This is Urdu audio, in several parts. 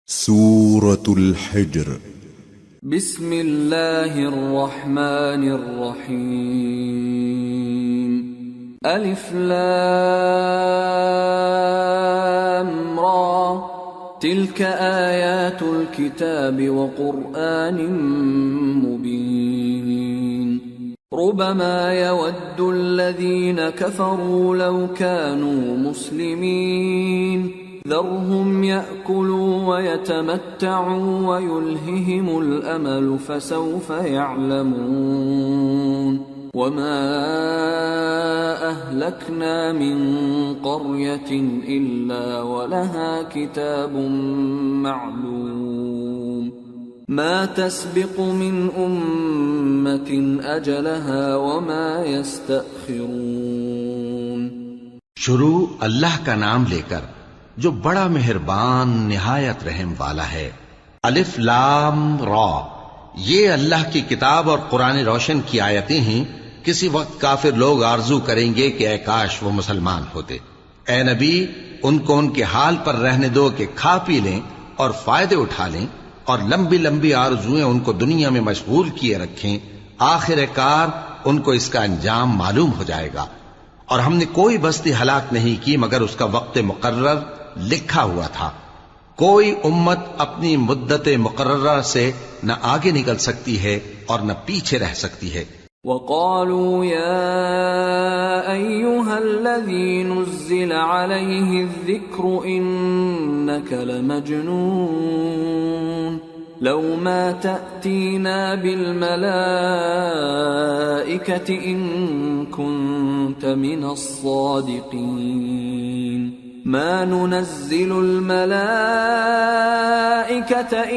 سورة الحجر بسم الله الرحمن الرحيم ألف لام را تلك آيات الكتاب وقرآن مبين ربما يود الذين كفروا لو كانوا مسلمين ذرهم يأكلوا ويتمتعوا ويلههم الأمل فسوف يعلمون وما أهلكنا من قرية إلا ولها كتاب معلوم ما تسبق من أمة أجلها وما يستأخرون. شروع اللہ کا نام لے کر جو بڑا مہربان نہایت رحم والا ہے. الف لام را، یہ اللہ کی کتاب اور قرآن روشن کی آیتیں ہیں. کسی وقت کافر لوگ آرزو کریں گے کہ اے کاش وہ مسلمان ہوتے. اے نبی، ان کو ان کے حال پر رہنے دو کہ کھا پی لیں اور فائدے اٹھا لیں، اور لمبی لمبی آرزویں ان کو دنیا میں مشغول کیے رکھیں. آخر کار ان کو اس کا انجام معلوم ہو جائے گا. اور ہم نے کوئی بستی ہلاک نہیں کی مگر اس کا وقت مقرر لکھا ہوا تھا. کوئی امت اپنی مدت مقررہ سے نہ آگے نکل سکتی ہے اور نہ پیچھے رہ سکتی ہے. وقالوا يا أيها الذي نزل عليه الذكر إنك لمجنون لو ما تأتينا بالملائكة إن كنت من الصادقين ما ننزل الملائكة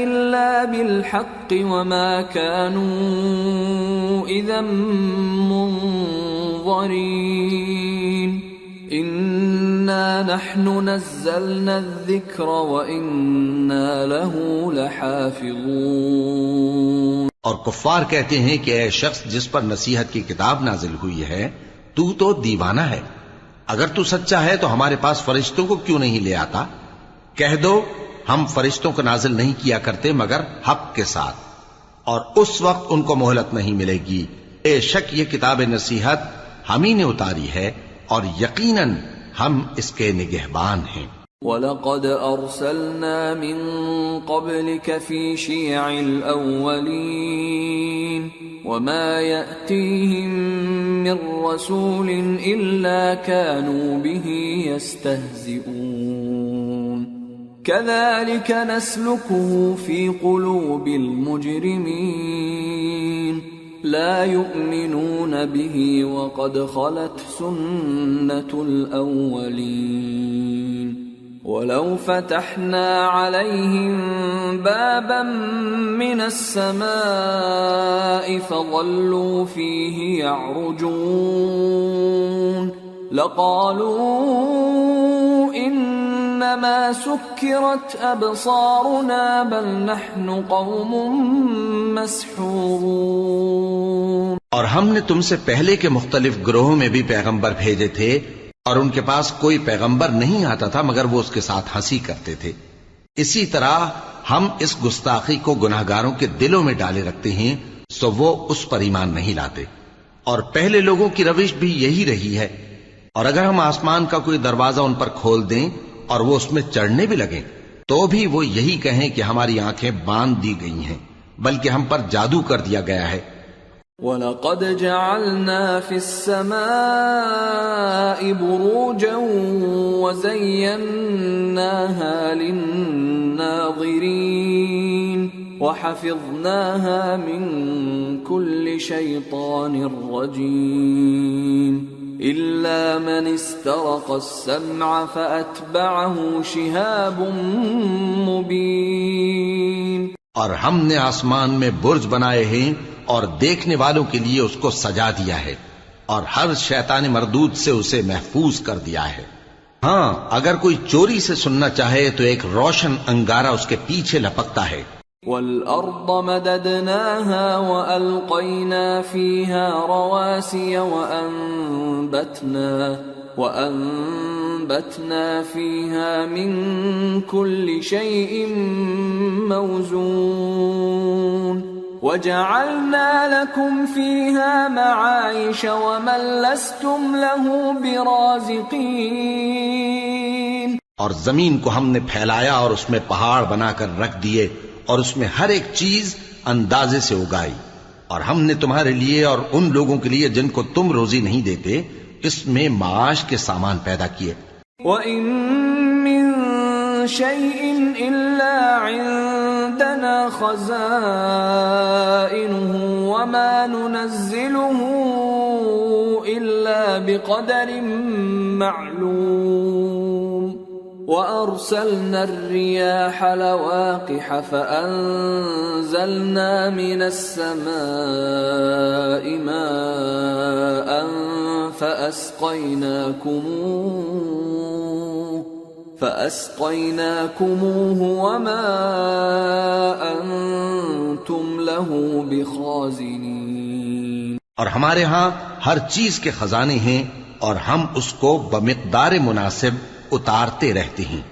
إلا بالحق وما كانوا إذا منظرين إنا نحن نزلنا الذكر وإنا له لحافظون. اور کفار کہتے ہیں کہ اے شخص جس پر نصیحت کی کتاب نازل ہوئی ہے تو دیوانہ ہے. اگر تو سچا ہے تو ہمارے پاس فرشتوں کو کیوں نہیں لے آتا؟ کہہ دو ہم فرشتوں کو نازل نہیں کیا کرتے مگر حق کے ساتھ، اور اس وقت ان کو مہلت نہیں ملے گی. بے شک یہ کتاب نصیحت ہم ہی نے اتاری ہے اور یقیناً ہم اس کے نگہبان ہیں. وَلَقَدْ أَرْسَلْنَا مِن قَبْلِكَ فِي شِيَعِ الْأَوَّلِينَ وَمَا يَأْتِيهِم مِّن رَّسُولٍ إِلَّا كَانُوا بِهِ يَسْتَهْزِئُونَ كَذَلِكَ نَسْلُكُهُ فِي قُلُوبِ الْمُجْرِمِينَ لا يؤمنون به وقد خلت سنة الأولين ولو فتحنا عليهم بابا من السماء فظلوا فيه يعرجون لقالوا إنما سكرت أبصارنا بل نحن قوم مسحورون. اور ہم نے تم سے پہلے کے مختلف گروہوں میں بھی پیغمبر بھیجے تھے اور ان کے پاس کوئی پیغمبر نہیں آتا تھا مگر وہ اس کے ساتھ ہنسی کرتے تھے. اسی طرح ہم اس گستاخی کو گناہگاروں کے دلوں میں ڈالے رکھتے ہیں سو وہ اس پر ایمان نہیں لاتے. اور پہلے لوگوں کی روش بھی یہی رہی ہے. اور اگر ہم آسمان کا کوئی دروازہ ان پر کھول دیں اور وہ اس میں چڑھنے بھی لگیں تو بھی وہ یہی کہیں کہ ہماری آنکھیں باندھ دی گئی ہیں بلکہ ہم پر جادو کر دیا گیا ہے. وَلَقَدْ جَعَلْنَا فِي السَّمَاءِ بُرُوجًا وَزَيَّنَّاهَا لِلنَّاظِرِينَ وَحَفِظْنَاهَا مِن كُلِّ شَيْطَانٍ رَّجِيمٍ إِلَّا مَنِ اسْتَرَقَ السَّمْعَ فَأَتْبَعَهُ شِهَابٌ مُّبِينٌ. اور ہم نے آسمان میں برج بنائے ہیں اور دیکھنے والوں کے لیے اس کو سجا دیا ہے اور ہر شیطان مردود سے اسے محفوظ کر دیا ہے. ہاں اگر کوئی چوری سے سننا چاہے تو ایک روشن انگارہ اس کے پیچھے لپکتا ہے. وَالْأَرْضَ مَدَدْنَاهَا وَأَلْقَيْنَا فِيهَا رَوَاسِيَ وَأَنبَتْنَا فِيهَا مِن كُلِّ شَيْءٍ مَّوْزُونٍ وَجَعَلْنَا لَكُمْ فِيهَا مَعَايِشَ وَمَن لَّسْتُمْ لَهُ بِرَازِقِينَ۔ اور زمین کو ہم نے پھیلایا اور اس میں پہاڑ بنا کر رکھ دیے اور اس میں ہر ایک چیز اندازے سے اگائی، اور ہم نے تمہارے لیے اور ان لوگوں کے لیے جن کو تم روزی نہیں دیتے اس میں معاش کے سامان پیدا کیے۔ وَإِن مِّن شَيْءٍ إِلَّا عِندَنَا خَزَائِنُهُ وَمَا نُنَزِّلُهُ إِلَّا بِقَدَرٍ مَّعْلُومٍ وَأَرْسَلْنَا الرِّيَاحَ لَوَاقِحَ فَأَنزَلْنَا مِنَ السَّمَاءِ مَاءً فَأَسْقَيْنَاكُمُوهُ وَمَا أَنتُمْ لَهُ بِخَازِنِينَ۔ اور ہمارے ہاں ہر چیز کے خزانے ہیں اور ہم اس کو بمقدار مناسب اتارتے رہتے ہیں،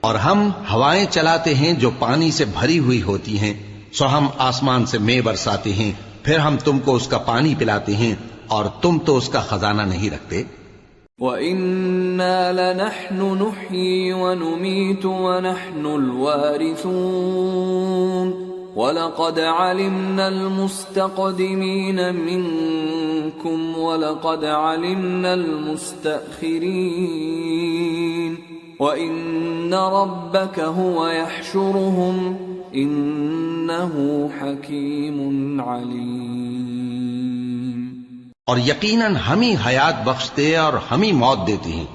اور ہم ہوائیں چلاتے ہیں جو پانی سے بھری ہوئی ہوتی ہیں، سو ہم آسمان سے مے برساتے ہیں، پھر ہم تم کو اس کا پانی پلاتے ہیں اور تم تو اس کا خزانہ نہیں رکھتے۔ وَإِنَّا لَنَحْنُ نُحْيِي وَنُمِيتُ وَنَحْنُ الْوَارِثُونَ وَلَقَدْ عَلِمْنَا الْمُسْتَقْدِمِينَ مِنكُمْ وَلَقَدْ عَلِمْنَا الْمُسْتَأْخِرِينَ وَإِنَّ رَبَّكَ هُوَ يَحْشُرُهُمْ إِنَّهُ حَكِيمٌ عَلِيمٌ۔ اور یقیناً ہم ہی حیات بخشتے اور ہم ہی موت دیتے ہیں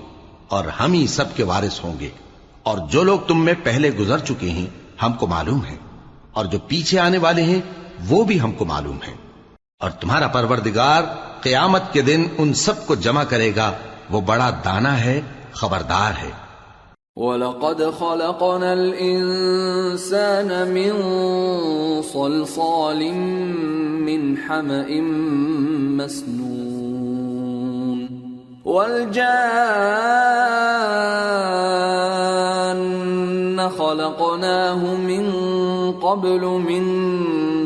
اور ہم ہی سب کے وارث ہوں گے، اور جو لوگ تم میں پہلے گزر چکے ہیں ہم کو معلوم ہے، اور جو پیچھے آنے والے ہیں وہ بھی ہم کو معلوم ہے، اور تمہارا پروردگار قیامت کے دن ان سب کو جمع کرے گا، وہ بڑا دانا ہے، خبردار ہے۔ وَلَقَدْ خَلَقْنَا الْإِنسَانَ مِنْ صَلْصَالٍ مِّنْ حَمَإٍ مَّسْنُونٍ وَالْجَانَّ خَلَقْنَاهُ مِنْ قَبْلُ مِنْ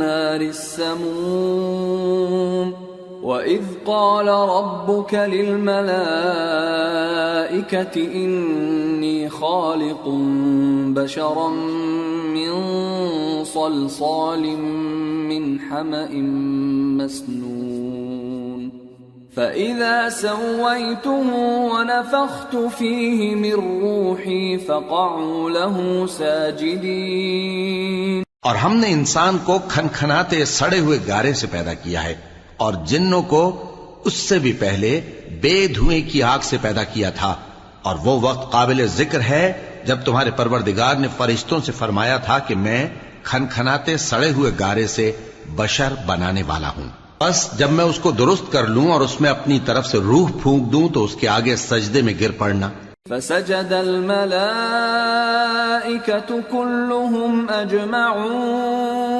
نَارِ السَّمُومِ وَإِذْ قَالَ رَبُّكَ لِلْمَلَائِكَةِ إِنِّي خَالِقٌ بَشَرًا مِّن صَلْصَالٍ مِّنْ حَمَإٍ مَّسْنُونٍ فَإِذَا سَوَّيْتُهُ وَنَفَخْتُ فِيهِ مِن رُّوحِي فَقَعُوا لَهُ سَاجِدِينَ۔ اور ہم نے انسان کو کھنکھناتے سڑے ہوئے گارے سے پیدا کیا ہے، اور جنوں کو اس سے بھی پہلے بے دھوئیں کی آگ سے پیدا کیا تھا، اور وہ وقت قابل ذکر ہے جب تمہارے پروردگار نے فرشتوں سے فرمایا تھا کہ میں کھنکھناتے سڑے ہوئے گارے سے بشر بنانے والا ہوں، بس جب میں اس کو درست کر لوں اور اس میں اپنی طرف سے روح پھونک دوں تو اس کے آگے سجدے میں گر پڑنا۔ فسجد الملائكة كلهم أجمعون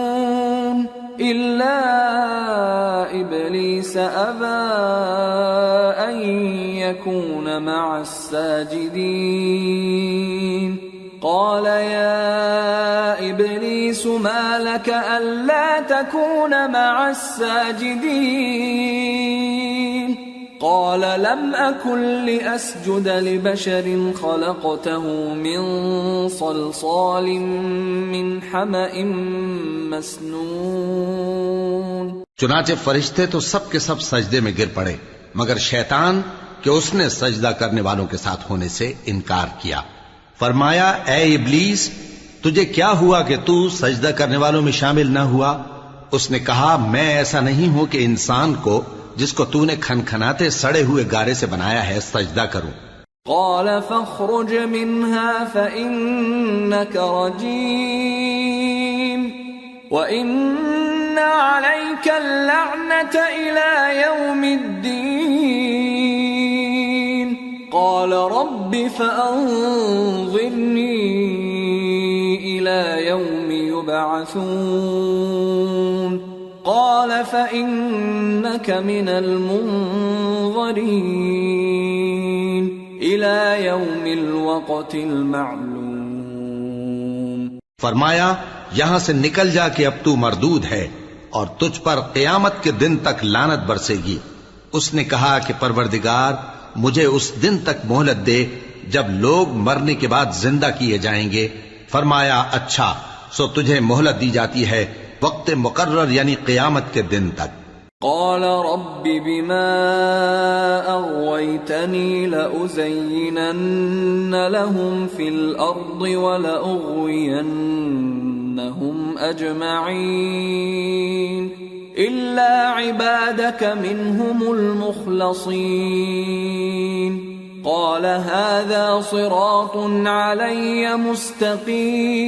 إلا إبليس أبى أن يكون مع الساجدين قال يا إبليس ما لك ألا تكون مع الساجدين قال لم أكن لأسجد لبشر خلقته من صلصال من حمأ مسنون۔ چنانچہ فرشتے تو سب کے سب سجدے میں گر پڑے مگر شیطان کہ اس نے سجدہ کرنے والوں کے ساتھ ہونے سے انکار کیا۔ فرمایا اے ابلیس تجھے کیا ہوا کہ تو سجدہ کرنے والوں میں شامل نہ ہوا؟ اس نے کہا میں ایسا نہیں ہوں کہ انسان کو جس کو تو نے کھنکھناتے سڑے ہوئے گارے سے بنایا ہے سجدہ کروں۔ قال فاخرج منها فإنك رجيم وإن عليك اللعنة إلى يوم الدين قال رب فأنظرني إلى يوم يوم يبعثون قال فإنك من المنظرين إلى يوم الوقت المعلوم. فرمایا یہاں سے نکل جا کہ اب تو مردود ہے اور تجھ پر قیامت کے دن تک لعنت برسے گی. اس نے کہا کہ پروردگار مجھے اس دن تک مہلت دے جب لوگ مرنے کے بعد زندہ کیے جائیں گے. فرمایا اچھا سو تجھے مہلت دی جاتی ہے وقت مقرر یعنی قیامت کے دن تک. قال رب بما أغويتني لأزينن لهم في الأرض ولأغوينهم أجمعين إلا عبادك منهم المخلصين. قال هذا صراط علي مستقيم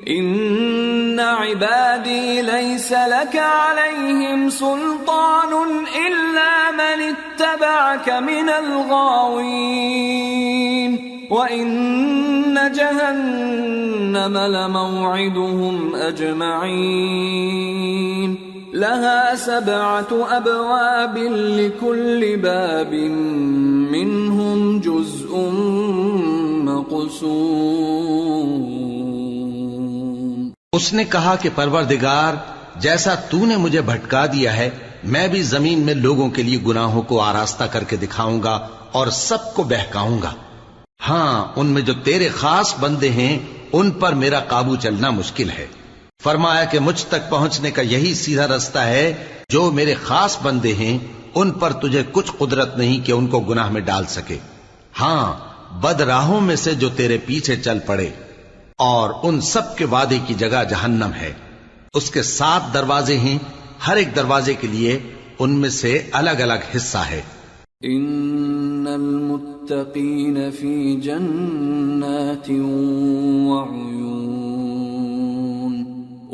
إن عبادي ليس لك عليهم سلطان إلا من اتبعك من الغاوين وإن جهنم لموعدهم أجمعين لها 7 أبواب لكل باب منهم جزء مقسوم. اس نے کہا کہ پروردگار جیسا تو نے مجھے بھٹکا دیا ہے میں بھی زمین میں لوگوں کے لیے گناہوں کو آراستہ کر کے دکھاؤں گا اور سب کو بہکاؤں گا. ہاں ان میں جو تیرے خاص بندے ہیں ان پر میرا قابو چلنا مشکل ہے. فرمایا کہ مجھ تک پہنچنے کا یہی سیدھا رستہ ہے. جو میرے خاص بندے ہیں ان پر تجھے کچھ قدرت نہیں کہ ان کو گناہ میں ڈال سکے. ہاں بد راہوں میں سے جو تیرے پیچھے چل پڑے اور ان سب کے وعدے کی جگہ جہنم ہے. اس کے 7 دروازے ہیں ہر ایک دروازے کے لیے ان میں سے الگ الگ حصہ ہے. ان المتقین فی جنات وعیون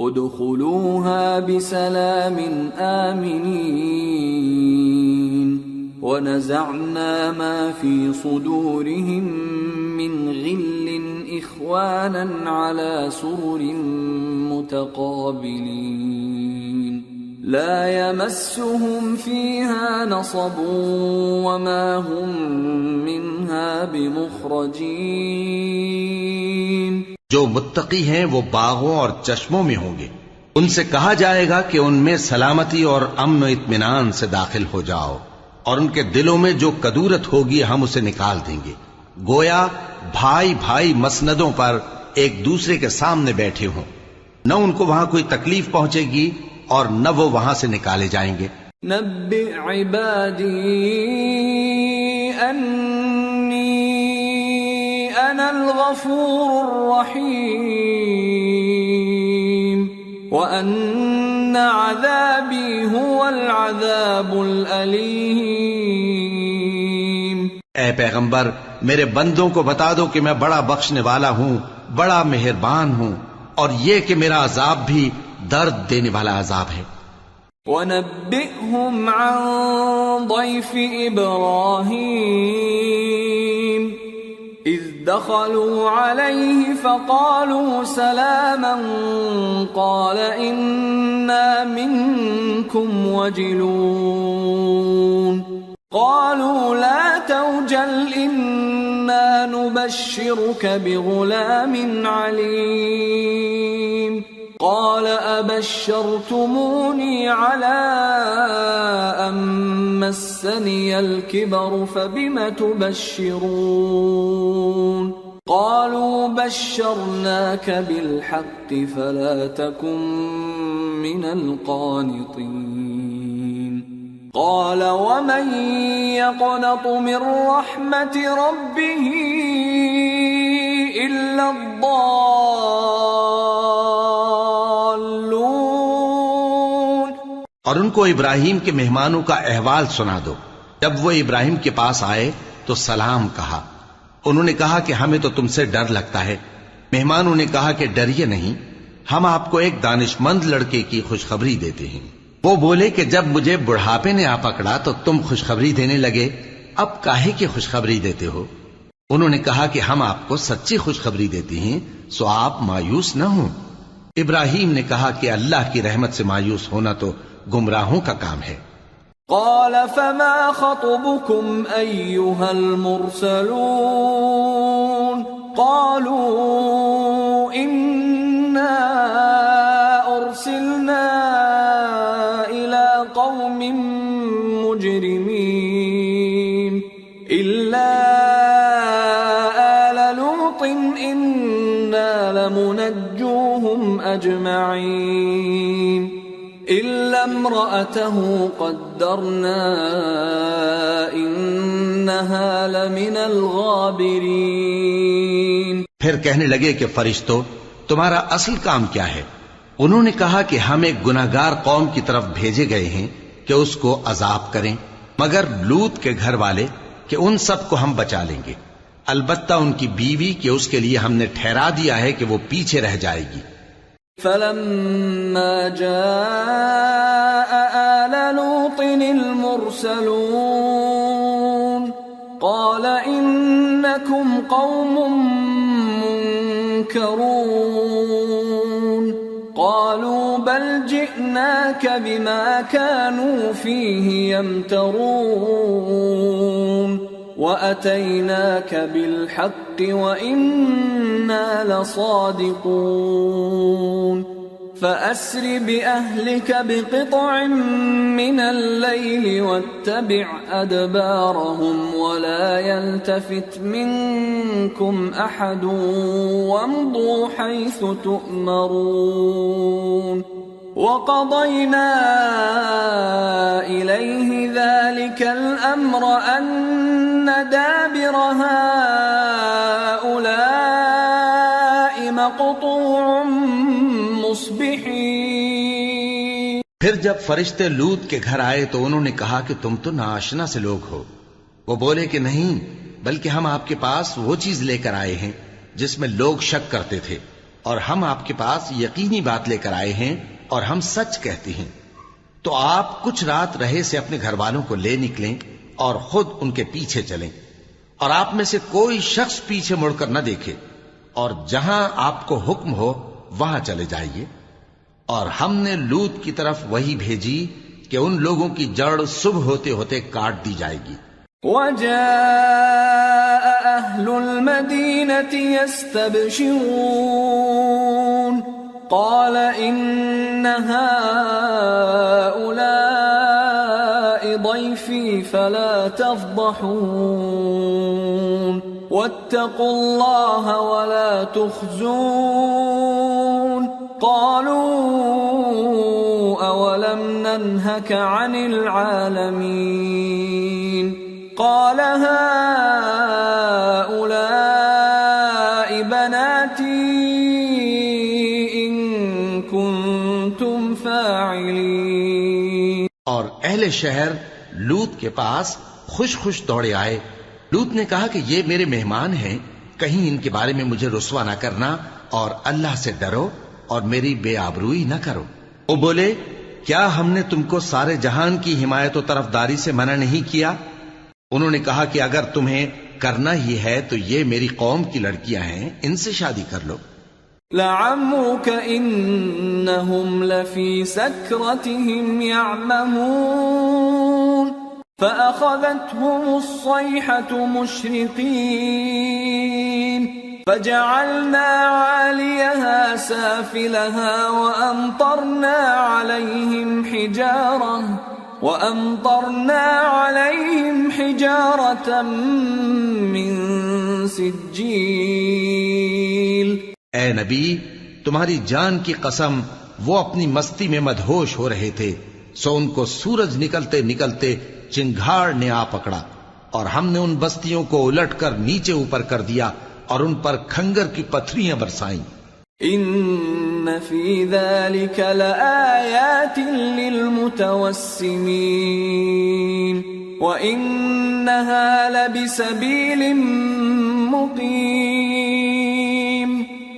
ادخلوها بسلام آمنین ونزعنا ما في صدورهم من غل إخوانا على سرر متقابلين لا يمسهم فيها نصب وما هم منها بمخرجين. جو متقی ہیں وہ باغوں اور چشموں میں ہوں گے. ان سے کہا جائے گا کہ ان میں سلامتی اور امن و اطمینان سے داخل ہو جاؤ اور ان کے دلوں میں جو کدورت ہوگی ہم اسے نکال دیں گے. گویا بھائی بھائی مسندوں پر ایک دوسرے کے سامنے بیٹھے ہوں. نہ ان کو وہاں کوئی تکلیف پہنچے گی اور نہ وہ وہاں سے نکالے جائیں گے. نبئ عبادی انی انا الغفور الرحیم وان عذابی هو العذاب الالیم. اے پیغمبر میرے بندوں کو بتا دو کہ میں بڑا بخشنے والا ہوں بڑا مہربان ہوں اور یہ کہ میرا عذاب بھی درد دینے والا عذاب ہے. وَنَبِّئْهُمْ عَنْ ضَيْفِ إِبْرَاهِيمَ إِذْ دَخَلُوا عَلَيْهِ فَقَالُوا سَلَامًا قَالَ إِنَّا مِنْكُمْ وَجِلُونَ قالوا لا توجل إنا نبشرك بغلام عليم قال أبشرتموني على أن مسني الكبر فبم تبشرون قالوا بشرناك بالحق فلا تكن من القانطين قال ومن يقنط من رحمة ربه إلا الضالون. اور ان کو ابراہیم کے مہمانوں کا احوال سنا دو. جب وہ ابراہیم کے پاس آئے تو سلام کہا. انہوں نے کہا کہ ہمیں تو تم سے ڈر لگتا ہے. مہمانوں نے کہا کہ ڈریے نہیں، ہم آپ کو ایک دانشمند لڑکے کی خوشخبری دیتے ہیں. وہ بولے کہ جب مجھے بڑھاپے نے آ پکڑا تو تم خوشخبری دینے لگے، اب کاہے کی خوشخبری دیتے ہو؟ انہوں نے کہا کہ ہم آپ کو سچی خوشخبری دیتے ہیں، سو آپ مایوس نہ ہوں۔ ابراہیم نے کہا کہ اللہ کی رحمت سے مایوس ہونا تو گمراہوں کا کام ہے۔ قال فما خطبكم أيها المرسلون قالوا إنا أرسلنا إلى قوم مجرمين إلا آل لوط إنا لمنجوهم أجمعين إلا امرأته قدرنا إنها لمن الغابرين۔ پھر کہنے لگے کہ فرشتوں، تمہارا اصل کام کیا ہے؟ انہوں نے کہا کہ ہم ایک گناہگار قوم کی طرف بھیجے گئے ہیں کہ اس کو عذاب کریں، مگر لوط کے گھر والے کہ ان سب کو ہم بچا لیں گے، البتہ ان کی بیوی کہ اس کے لیے ہم نے ٹھہرا دیا ہے کہ وہ پیچھے رہ جائے گی۔ فلما جاء آل لوط المرسلون قال إنكم قوم منكرون قالوا بل جئناك بما كانوا فيه يمترون وَأَتَيْنَاكَ بِالْحَقِّ وَإِنَّا لَصَادِقُونَ فَأَسْرِ بِأَهْلِكَ بِقِطْعٍ مِّنَ اللَّيْلِ وَاتَّبِعْ أَدْبَارَهُمْ وَلَا يَلْتَفِتْ مِنكُمْ أَحَدٌ وَامْضُوا حَيْثُ تُؤْمَرُونَ وَقَضَيْنَا إِلَيْهِ ذَلِكَ الْأَمْرَ أَنَّ دَابِرَ هَؤُلَاءِ مَقْطُوعٌ مُصْبِحِينَ۔ پھر جب فرشتے لوط کے گھر آئے تو انہوں نے کہا کہ تم تو ناآشنا سے لوگ ہو۔ وہ بولے کہ نہیں، بلکہ ہم آپ کے پاس وہ چیز لے کر آئے ہیں جس میں لوگ شک کرتے تھے، اور ہم آپ کے پاس یقینی بات لے کر آئے ہیں اور ہم سچ کہتے ہیں۔ تو آپ کچھ رات رہے سے اپنے گھر والوں کو لے نکلیں اور خود ان کے پیچھے چلیں، اور آپ میں سے کوئی شخص پیچھے مڑ کر نہ دیکھے، اور جہاں آپ کو حکم ہو وہاں چلے جائیے۔ اور ہم نے لوط کی طرف وہی بھیجی کہ ان لوگوں کی جڑ صبح ہوتے ہوتے کاٹ دی جائے گی۔ وَجَاءَ أَهْلُ الْمَدِينَةِ يَسْتَبْشِرُونَ قال إن هؤلاء ضيفي فلا تفضحون واتقوا الله ولا تخزون قالوا أولم ننهك عن العالمين قال هؤلاء بناتي اور اہل شہر لوط کے پاس خوش خوش دوڑے آئے۔ لوط نے کہا کہ یہ میرے مہمان ہیں، کہیں ان کے بارے میں مجھے رسوا نہ کرنا، اور اللہ سے ڈرو اور میری بے آبروئی نہ کرو۔ وہ بولے، کیا ہم نے تم کو سارے جہان کی حمایت و طرفداری سے منع نہیں کیا؟ انہوں نے کہا کہ اگر تمہیں کرنا ہی ہے تو یہ میری قوم کی لڑکیاں ہیں، ان سے شادی کر لو۔ لعمرك إنهم لفي سكرتهم يعمهون فأخذتهم الصيحة مشرقين فجعلنا عاليها سافلها وأمطرنا عليهم حجارة من سجيل۔ اے نبی، تمہاری جان کی قسم، وہ اپنی مستی میں مدہوش ہو رہے تھے، سو ان کو سورج نکلتے نکلتے چنگھاڑ نے آ پکڑا، اور ہم نے ان بستیوں کو الٹ کر نیچے اوپر کر دیا اور ان پر کھنگر کی پتھریاں برسائیں۔ ان فی ذلک لآیات للمتوسمین وانہا لبسبیل مقیم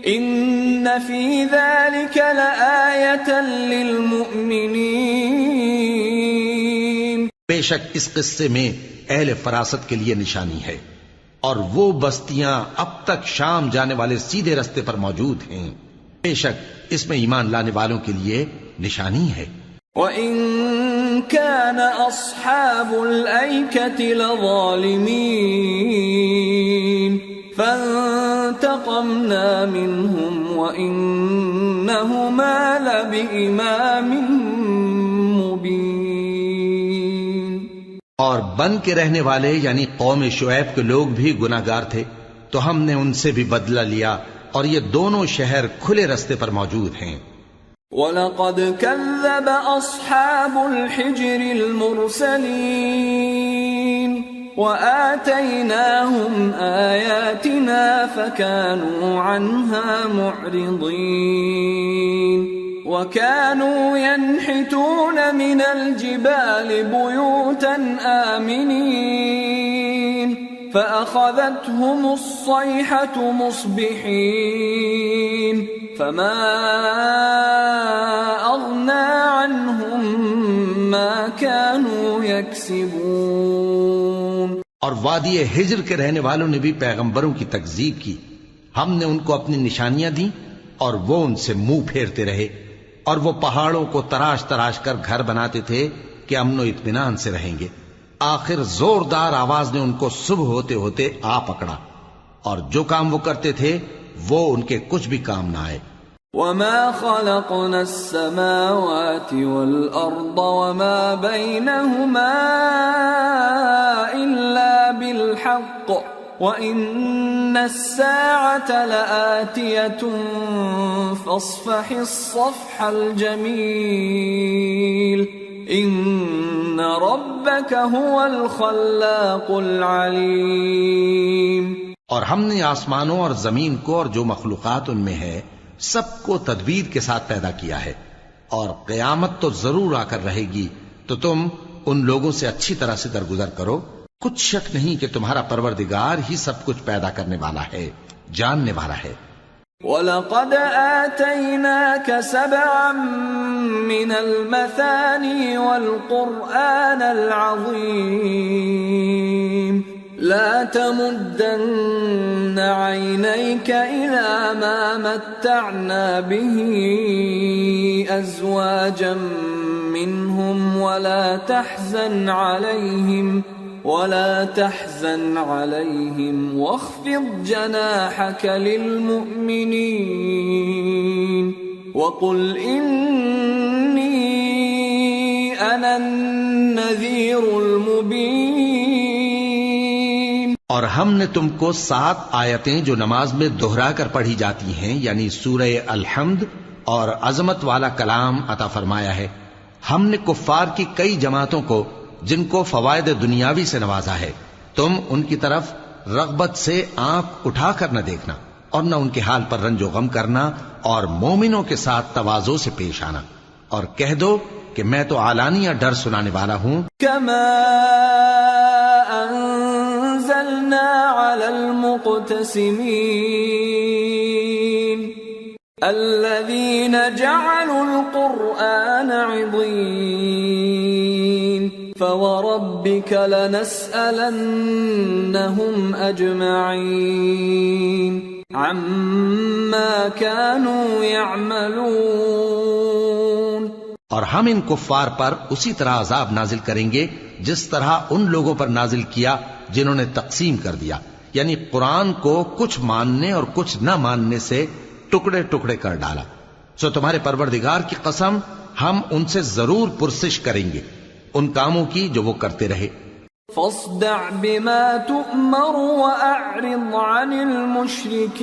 ان فی ذلک لآیۃ للمؤمنین۔ بے شک اس قصے میں اہل فراست کے لیے نشانی ہے، اور وہ بستیاں اب تک شام جانے والے سیدھے رستے پر موجود ہیں. بے شک اس میں ایمان لانے والوں کے لیے نشانی ہے. وَإِن كَانَ أَصْحَابُ الْأَيْكَةِ لَظَالِمِينَ فَانْتَقَمْنَا مِنْهُمْ وَإِنَّهُمَا لَبِإِمَامٍ مُبِينٍ. اور بن کے رہنے والے یعنی قوم شعیب کے لوگ بھی گناہگار تھے تو ہم نے ان سے بھی بدلہ لیا اور یہ دونوں شہر کھلے رستے پر موجود ہیں. وَلَقَدْ كَذَّبَ أَصْحَابُ الْحِجْرِ الْمُرْسَلِينَ وَآتَيْنَاهُمْ آيَاتِنَا فَكَانُوا عَنْهَا مُعْرِضِينَ. وَكَانُوا يَنْحِتُونَ مِنَ الْجِبَالِ بُيُوتًا آمِنِينَ فَأَخَذَتْهُمُ الصَّيْحَةُ مُصْبِحِينَ فَمَا أَغْنَى عَنْهُمْ مَا كَانُوا يَكْسِبُونَ. اور وادی ہجر کے رہنے والوں نے بھی پیغمبروں کی تکذیب کی. ہم نے ان کو اپنی نشانیاں دیں اور وہ ان سے منہ پھیرتے رہے، اور وہ پہاڑوں کو تراش تراش کر گھر بناتے تھے کہ امن و اطمینان سے رہیں گے. آخر زوردار آواز نے ان کو صبح ہوتے ہوتے آ پکڑا، اور جو کام وہ کرتے تھے وہ ان کے کچھ بھی کام نہ آئے. وَمَا خَلَقْنَا السَّمَاوَاتِ وَالْأَرْضَ وَمَا بَيْنَهُمَا إِلَّا بِالْحَقِّ وَإِنَّ السَّاعَةَ لَآتِيَةٌ فَاصْفَحِ الصَّفْحَ الْجَمِيلَ إِنَّ رَبَّكَ هُوَ الْخَلَّاقُ الْعَلِيمُ. اور ہم نے آسمانوں اور زمین کو اور جو مخلوقات ان میں ہے سب کو تدبیر کے ساتھ پیدا کیا ہے، اور قیامت تو ضرور آ کر رہے گی تو تم ان لوگوں سے اچھی طرح سے درگزر کرو. کچھ شک نہیں کہ تمہارا پروردگار ہی سب کچھ پیدا کرنے والا ہے، جاننے والا ہے. وَلَقَدْ آتَيْنَاكَ سَبْعًا مِّنَ الْمَثَانِي وَالْقُرْآنَ الْعَظِيمَ لَا تَمُدَّنَّ عَيْنَيْكَ إِلَىٰ مَا مَتَّعْنَا بِهِ أَزْوَاجًا مِّنْهُمْ وَلَا تَحْزَنْ عَلَيْهِمْ وَاخْفِضْ جَنَاحَكَ لِلْمُؤْمِنِينَ وَقُلْ إِنِّي أَنَا النَّذِيرُ الْمُبِينُ. اور ہم نے تم کو 7 آیتیں جو نماز میں دہرا کر پڑھی جاتی ہیں یعنی سورہ الحمد اور عظمت والا کلام عطا فرمایا ہے. ہم نے کفار کی کئی جماعتوں کو جن کو فوائد دنیاوی سے نوازا ہے تم ان کی طرف رغبت سے آنکھ اٹھا کر نہ دیکھنا اور نہ ان کے حال پر رنج و غم کرنا، اور مومنوں کے ساتھ تواضع سے پیش آنا، اور کہہ دو کہ میں تو اعلانیہ ڈر سنانے والا ہوں. كما أنزلنا على المقتسمين الذين جعلوا القرآن عضين فوربك لنسألنهم أجمعين عما كانوا يعملون. اور ہم ان کفار پر اسی طرح عذاب نازل کریں گے جس طرح ان لوگوں پر نازل کیا جنہوں نے تقسیم کر دیا، یعنی قرآن کو کچھ ماننے اور کچھ نہ ماننے سے ٹکڑے ٹکڑے کر ڈالا. سو تمہارے پروردگار کی قسم ہم ان سے ضرور پرسش کریں گے ان کاموں کی جو وہ کرتے رہے. فاصدع بما تؤمر وأعرض عن المشركين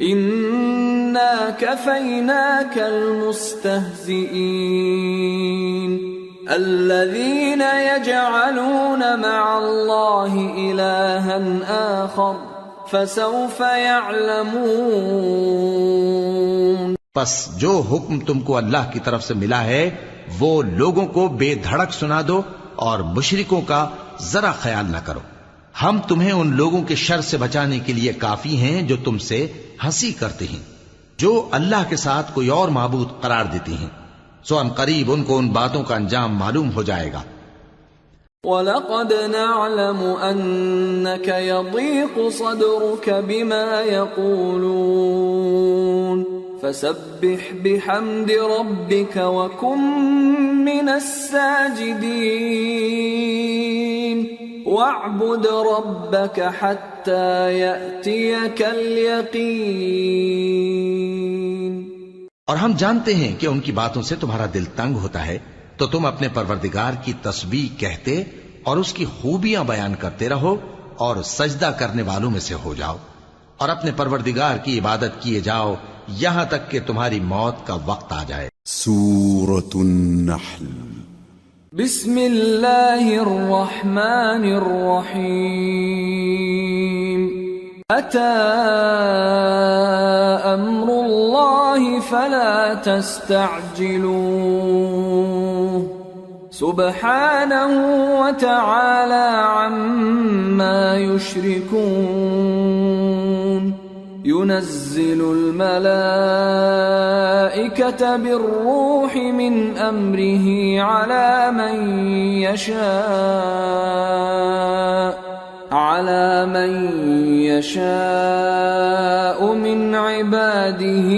إنا كفيناك المستهزئين الذين يجعلون مع الله إلها آخر فسوف يعلمون. پس جو حکم تم کو اللہ کی طرف سے ملا ہے وہ لوگوں کو بے دھڑک سنا دو اور مشرکوں کا ذرا خیال نہ کرو. ہم تمہیں ان لوگوں کے شر سے بچانے کے لیے کافی ہیں جو تم سے ہنسی کرتے ہیں، جو اللہ کے ساتھ کوئی اور معبود قرار دیتے ہیں. سو ان قریب ان کو ان باتوں کا انجام معلوم ہو جائے گا. وَلَقَدْ نَعْلَمُ أَنَّكَ يَضِيقُ صَدْرُكَ بِمَا يَقُولُونَ فَسَبِّحْ بِحَمْدِ رَبِّكَ وَكُن مِّنَ السَّاجِدِينَ وَاعْبُدْ رَبَّكَ حَتَّى يَأْتِيَكَ الْيَقِينُ۔ اور ہم جانتے ہیں کہ ان کی باتوں سے تمہارا دل تنگ ہوتا ہے، تو تم اپنے پروردگار کی تسبیح کہتے اور اس کی خوبیاں بیان کرتے رہو اور سجدہ کرنے والوں میں سے ہو جاؤ، اور اپنے پروردگار کی عبادت کیے جاؤ یہاں تک کہ تمہاری موت کا وقت آ جائے۔ سورة النحل۔ بسم اللہ الرحمن الرحیم۔ أتى أمر الله فلا تستعجلوه سبحانه وتعالى عما يشركون ينزل الملائكة بالروح من أمره على من يشاء من عباده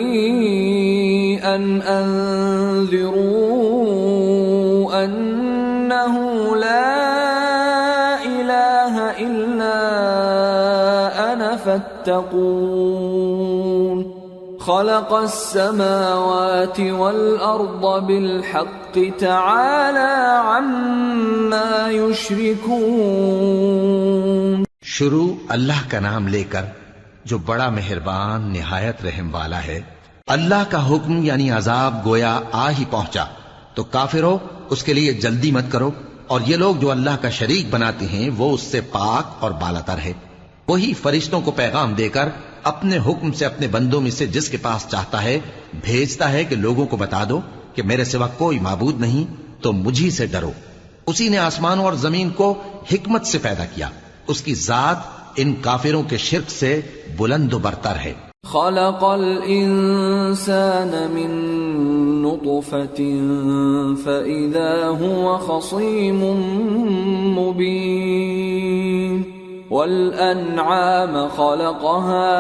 أن أنذروا أنه لا إله إلا أنا فاتقون خلق السماوات والأرض بالحق تعالى عما يشركون۔ شروع اللہ کا نام لے کر جو بڑا مہربان نہایت رحم والا ہے۔ اللہ کا حکم یعنی عذاب گویا آ ہی پہنچا، تو کافرو اس کے لیے جلدی مت کرو، اور یہ لوگ جو اللہ کا شریک بناتے ہیں وہ اس سے پاک اور بالاتر ہے۔ وہی فرشتوں کو پیغام دے کر اپنے حکم سے اپنے بندوں میں سے جس کے پاس چاہتا ہے بھیجتا ہے کہ لوگوں کو بتا دو کہ میرے سوا کوئی معبود نہیں، تو مجھی سے ڈرو۔ اسی نے آسمانوں اور زمین کو حکمت سے پیدا کیا، اس کی ذات ان کافروں کے شرک سے بلند و برتر ہے۔ خلق الانسان من نطفة فإذا هو خصيم مبين والأنعام خلقها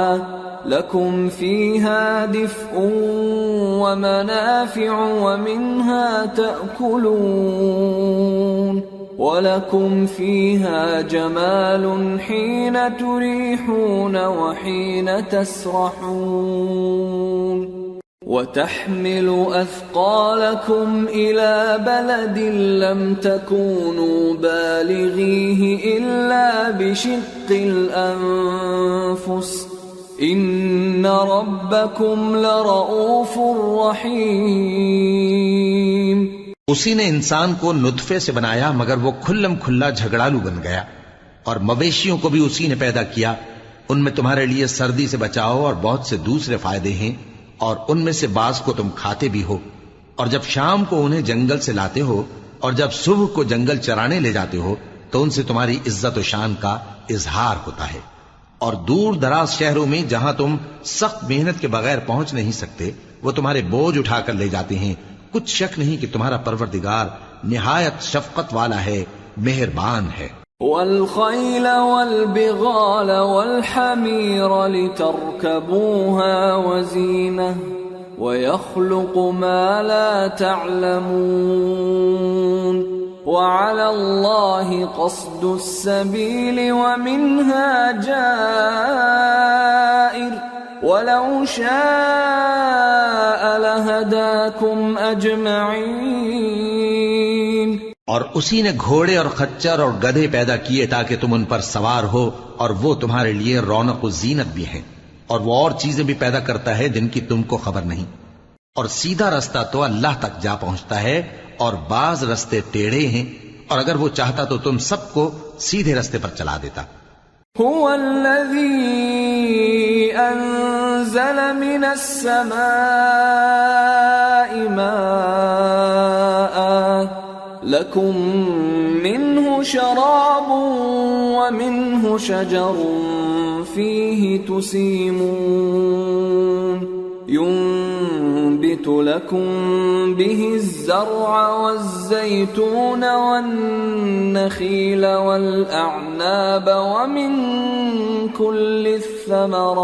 لكم فيها دفء ومنافع ومنها تأكلون وَلَكُمْ فِيهَا جَمَالٌ حِينَ تُرِيحُونَ وَحِينَ تَسْرَحُونَ وَتَحْمِلُ أَثْقَالَكُمْ إِلَى بَلَدٍ لَمْ تَكُونُوا بَالِغِيهِ إِلَّا بِشِقِّ الْأَنفُسِ إِنَّ رَبَّكُمْ لَرَؤُوفٌ رَحِيمٌ۔ اسی نے انسان کو نطفے سے بنایا مگر وہ کھلم کھلا جھگڑالو بن گیا، اور مویشیوں کو بھی اسی نے پیدا کیا، ان میں تمہارے لیے سردی سے بچاؤ اور بہت سے دوسرے فائدے ہیں، اور ان میں سے بعض کو تم کھاتے بھی ہو، اور جب شام کو انہیں جنگل سے لاتے ہو اور جب صبح کو جنگل چرانے لے جاتے ہو تو ان سے تمہاری عزت و شان کا اظہار ہوتا ہے۔ اور دور دراز شہروں میں جہاں تم سخت محنت کے بغیر پہنچ نہیں سکتے وہ تمہارے بوجھ اٹھا کر لے جاتے ہیں، کچھ شک نہیں کہ تمہارا پروردگار نہایت شفقت والا ہے، مہربان ہے۔ والخيل والبغال والحمير لتركبوها وزينة ويخلق ما لا تعلمون وعلى الله قصد السبيل ومنها جائر وَلَوْ شَاءَ لَهَدَاكُمْ أَجْمَعِينَ۔ اور اسی نے گھوڑے اور خچر اور گدھے پیدا کیے تاکہ تم ان پر سوار ہو، اور وہ تمہارے لیے رونق و زینت بھی ہیں، اور وہ اور چیزیں بھی پیدا کرتا ہے جن کی تم کو خبر نہیں، اور سیدھا رستہ تو اللہ تک جا پہنچتا ہے اور بعض رستے ٹیڑھے ہیں، اور اگر وہ چاہتا تو تم سب کو سیدھے رستے پر چلا دیتا۔ هو الذي أنزل من السماء ماء لكم منه شراب ومنه شجر فيه تسيمون ينبت ينبت لكم به الزرع والزيتون والنخيل والأعناب ومن كل الثمرات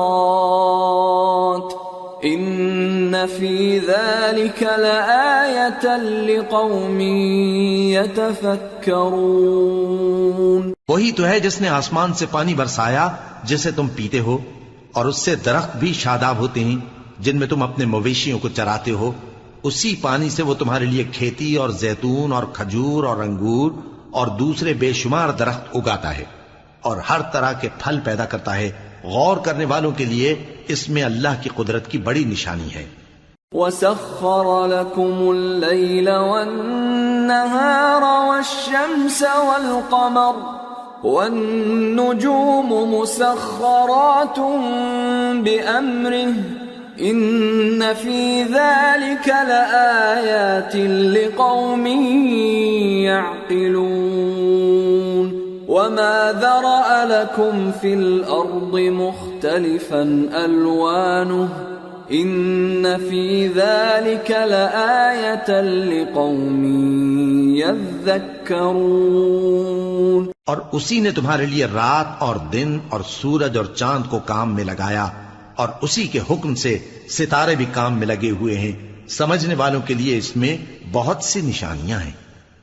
إن في ذلك لآية لقوم يتفكرون. وہی تو ہے جس نے آسمان سے پانی برسایا جسے تم پیتے ہو، اور اس سے درخت بھی شاداب ہوتے ہیں جن میں تم اپنے مویشیوں کو چراتے ہو. اسی پانی سے وہ تمہارے لیے کھیتی اور زیتون اور کھجور اور انگور اور دوسرے بے شمار درخت اگاتا ہے اور ہر طرح کے پھل پیدا کرتا ہے. غور کرنے والوں کے لیے اس میں اللہ کی قدرت کی بڑی نشانی ہے. وَسَخَّرَ لَكُمُ اللَّيْلَ وَالنَّهَارَ وَالشَّمْسَ وَالْقَمَرَ وَالنُّجُومُ مُسَخَّرَاتٌ بِأَمْرِهِ إِنَّ فِي ذَلِكَ لَآيَاتٍ لِقَوْمٍ يَعْقِلُونَ. وَمَا ذَرَأَ لَكُمْ فِي الْأَرْضِ مُخْتَلِفًا أَلْوَانُهُ إِنَّ فِي ذَلِكَ لَآيَةً لِقَوْمٍ يَذَّكَّرُونَ. اور اسی نے تمہارے لیے رات اور دن اور سورج اور چاند کو کام میں لگایا، اور اسی کے حکم سے ستارے بھی کام میں لگے ہوئے ہیں. سمجھنے والوں کے لیے اس میں بہت سی نشانیاں ہیں.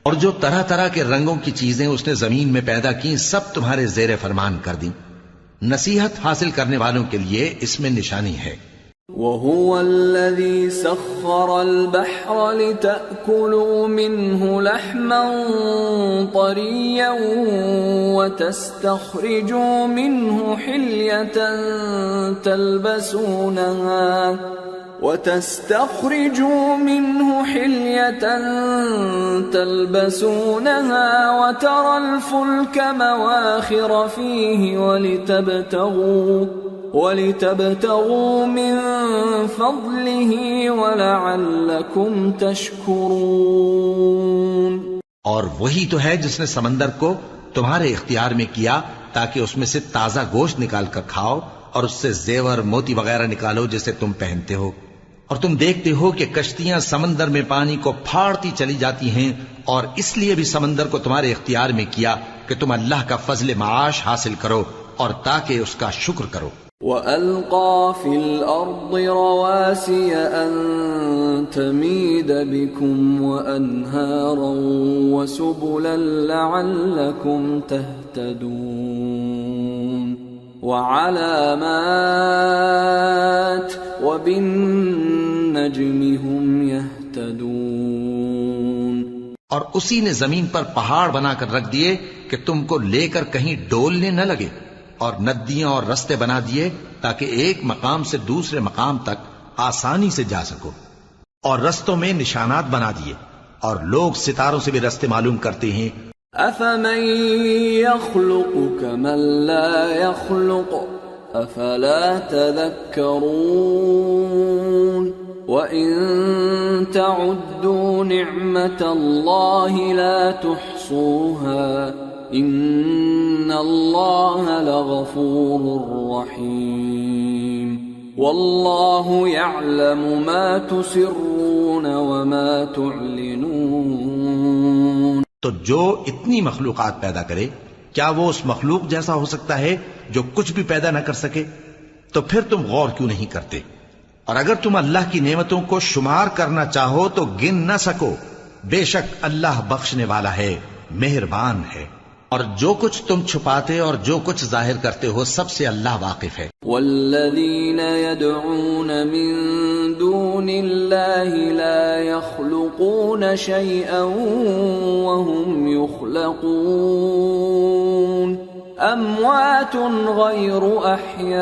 اور جو طرح طرح کے رنگوں کی چیزیں اس نے زمین میں پیدا کی سب تمہارے زیر فرمان کر دیں. نصیحت حاصل کرنے والوں کے لیے اس میں نشانی ہے. وَهُوَ الَّذِي سَخَّرَ الْبَحْرَ لِتَأْكُلُوا مِنْهُ لَحْمًا طَرِيًّا وَتَسْتَخْرِجُوا مِنْهُ حِلْيَةً تلبسونها وترى الفلك مواخر فيه ولتبتغوا من فضله ولعلكم تشكرون. اور وہی تو ہے جس نے سمندر کو تمہارے اختیار میں کیا تاکہ اس میں سے تازہ گوشت نکال کر کھاؤ اور اس سے زیور موتی وغیرہ نکالو جسے تم پہنتے ہو. اور تم دیکھتے ہو کہ کشتیاں سمندر میں پانی کو پھاڑتی چلی جاتی ہیں، اور اس لیے بھی سمندر کو تمہارے اختیار میں کیا کہ تم اللہ کا فضل معاش حاصل کرو اور تاکہ اس کا شکر کرو. وَأَلْقَى فِي الْأَرْضِ رَوَاسِيَ أَن تَمِيدَ بِكُمْ وَأَنْهَارًا وَسُبُلًا لَعَلَّكُمْ تَهْتَدُونَ. وَعَلَامَاتٍ وَبِالنَّجْمِ هُمْ يَهْتَدُونَ. اور اسی نے زمین پر پہاڑ بنا کر رکھ دیے کہ تم کو لے کر کہیں ڈولنے نہ لگے، اور ندیاں اور رستے بنا دیے تاکہ ایک مقام سے دوسرے مقام تک آسانی سے جا سکو، اور رستوں میں نشانات بنا دیے، اور لوگ ستاروں سے بھی رستے معلوم کرتے ہیں. أَفَمَن يَخْلُقُ كَمَن لَّا يَخْلُقُ أَفَلَا تَذَكَّرُونَ. وَإِن تَعُدُّوا نِعْمَةَ اللَّهِ لَا تُحْصُوهَا إِنَّ اللَّهَ لَغَفُورٌ رَّحِيمٌ. وَاللَّهُ يَعْلَمُ مَا تُسِرُّونَ وَمَا تُعْلِنُونَ. تو جو اتنی مخلوقات پیدا کرے، کیا وہ اس مخلوق جیسا ہو سکتا ہے جو کچھ بھی پیدا نہ کر سکے؟ تو پھر تم غور کیوں نہیں کرتے؟ اور اگر تم اللہ کی نعمتوں کو شمار کرنا چاہو تو گن نہ سکو. بے شک اللہ بخشنے والا ہے، مہربان ہے. اور جو کچھ تم چھپاتے اور جو کچھ ظاہر کرتے ہو سب سے اللہ واقف ہے. والذین يدعون من دون اللہ لا يخلقون شیئا وهم يخلقون اموات غیر احیاء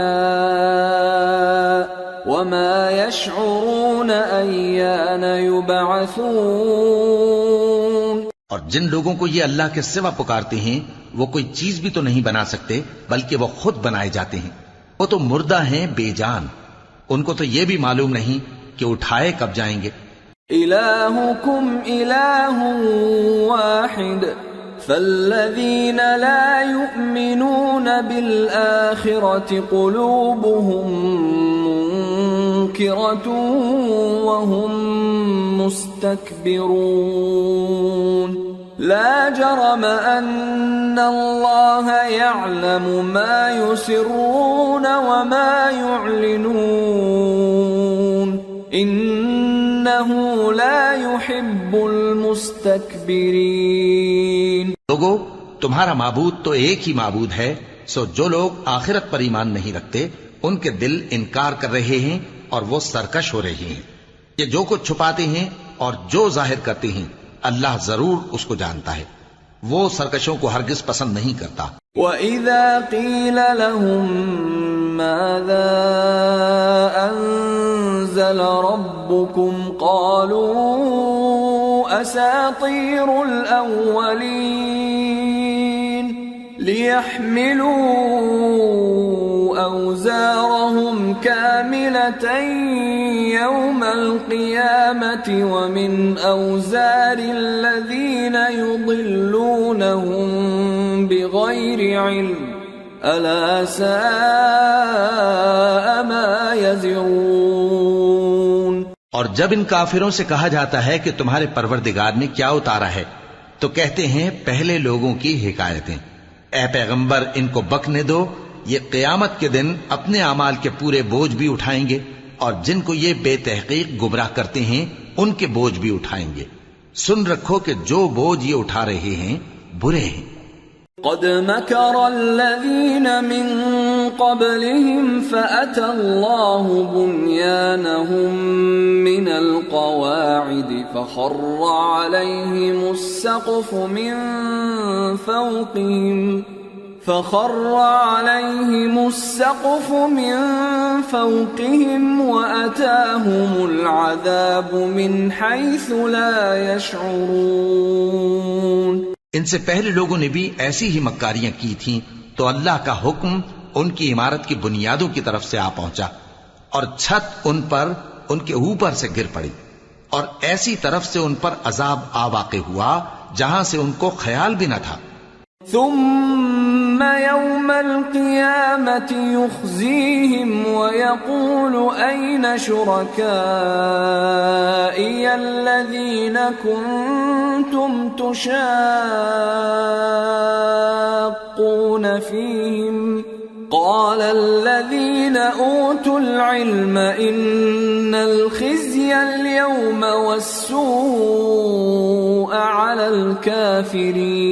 وما يشعرون ایان یبعثون. اور جن لوگوں کو یہ اللہ کے سوا پکارتے ہیں وہ کوئی چیز بھی تو نہیں بنا سکتے بلکہ وہ خود بنائے جاتے ہیں. وہ تو مردہ ہیں بے جان، ان کو تو یہ بھی معلوم نہیں کہ اٹھائے کب جائیں گے. الہکم الہ واحد فالذین لا یؤمنون بالآخرة قلوبهم تذكرة وهم مستكبرون لا جرم أن الله يعلم ما يسرون وما يعلنون إنه لا يحب المستكبرين. لوگو، تمہارا معبود تو ایک ہی معبود ہے، سو جو لوگ آخرت پر ایمان نہیں رکھتے ان کے دل انکار کر رہے ہیں اور وہ سرکش ہو رہے ہیں. یہ جو کچھ چھپاتے ہیں اور جو ظاہر کرتے ہیں اللہ ضرور اس کو جانتا ہے، وہ سرکشوں کو ہرگز پسند نہیں کرتا. وَإِذَا قِيلَ لَهُم مَاذَا أَنزَلَ رَبُّكُمْ قَالُوا أَسَاطِيرُ الْأَوَّلِينَ لِيَحْمِلُوا أَوْزَارَهُمْ كَامِلَةً يَوْمَ الْقِيَامَةِ وَمِنْ أَوْزَارِ الَّذِينَ يُضِلُّونَهُمْ بِغَيْرِ عِلْمٍ أَلَا سَاءَ مَا يَزِرُونَ. اور جب ان کافروں سے کہا جاتا ہے کہ تمہارے پروردگار نے کیا اتارا ہے تو کہتے ہیں پہلے لوگوں کی حکایتیں. اے پیغمبر، ان کو بکنے دو، یہ قیامت کے دن اپنے اعمال کے پورے بوجھ بھی اٹھائیں گے اور جن کو یہ بے تحقیق گمراہ کرتے ہیں ان کے بوجھ بھی اٹھائیں گے. سن رکھو کہ جو بوجھ یہ اٹھا رہے ہیں برے ہیں. قد مكر الذين من قبلهم فأتى الله بنيانهم من القواعد فخر عليهم السقف من فوقهم وأتاهم العذاب من حيث لا يشعرون. ان سے پہلے لوگوں نے بھی ایسی ہی مکاریاں کی تھیں تو اللہ کا حکم ان کی عمارت کی بنیادوں کی طرف سے آ پہنچا اور چھت ان پر ان کے اوپر سے گر پڑی اور ایسی طرف سے ان پر عذاب آ واقع ہوا جہاں سے ان کو خیال بھی نہ تھا. ثم يوم القيامة يخزيهم ويقول أين شركائي الذين كنتم تشاقون فيهم قال الذين أوتوا العلم إن الخزي اليوم والسوء على الكافرين.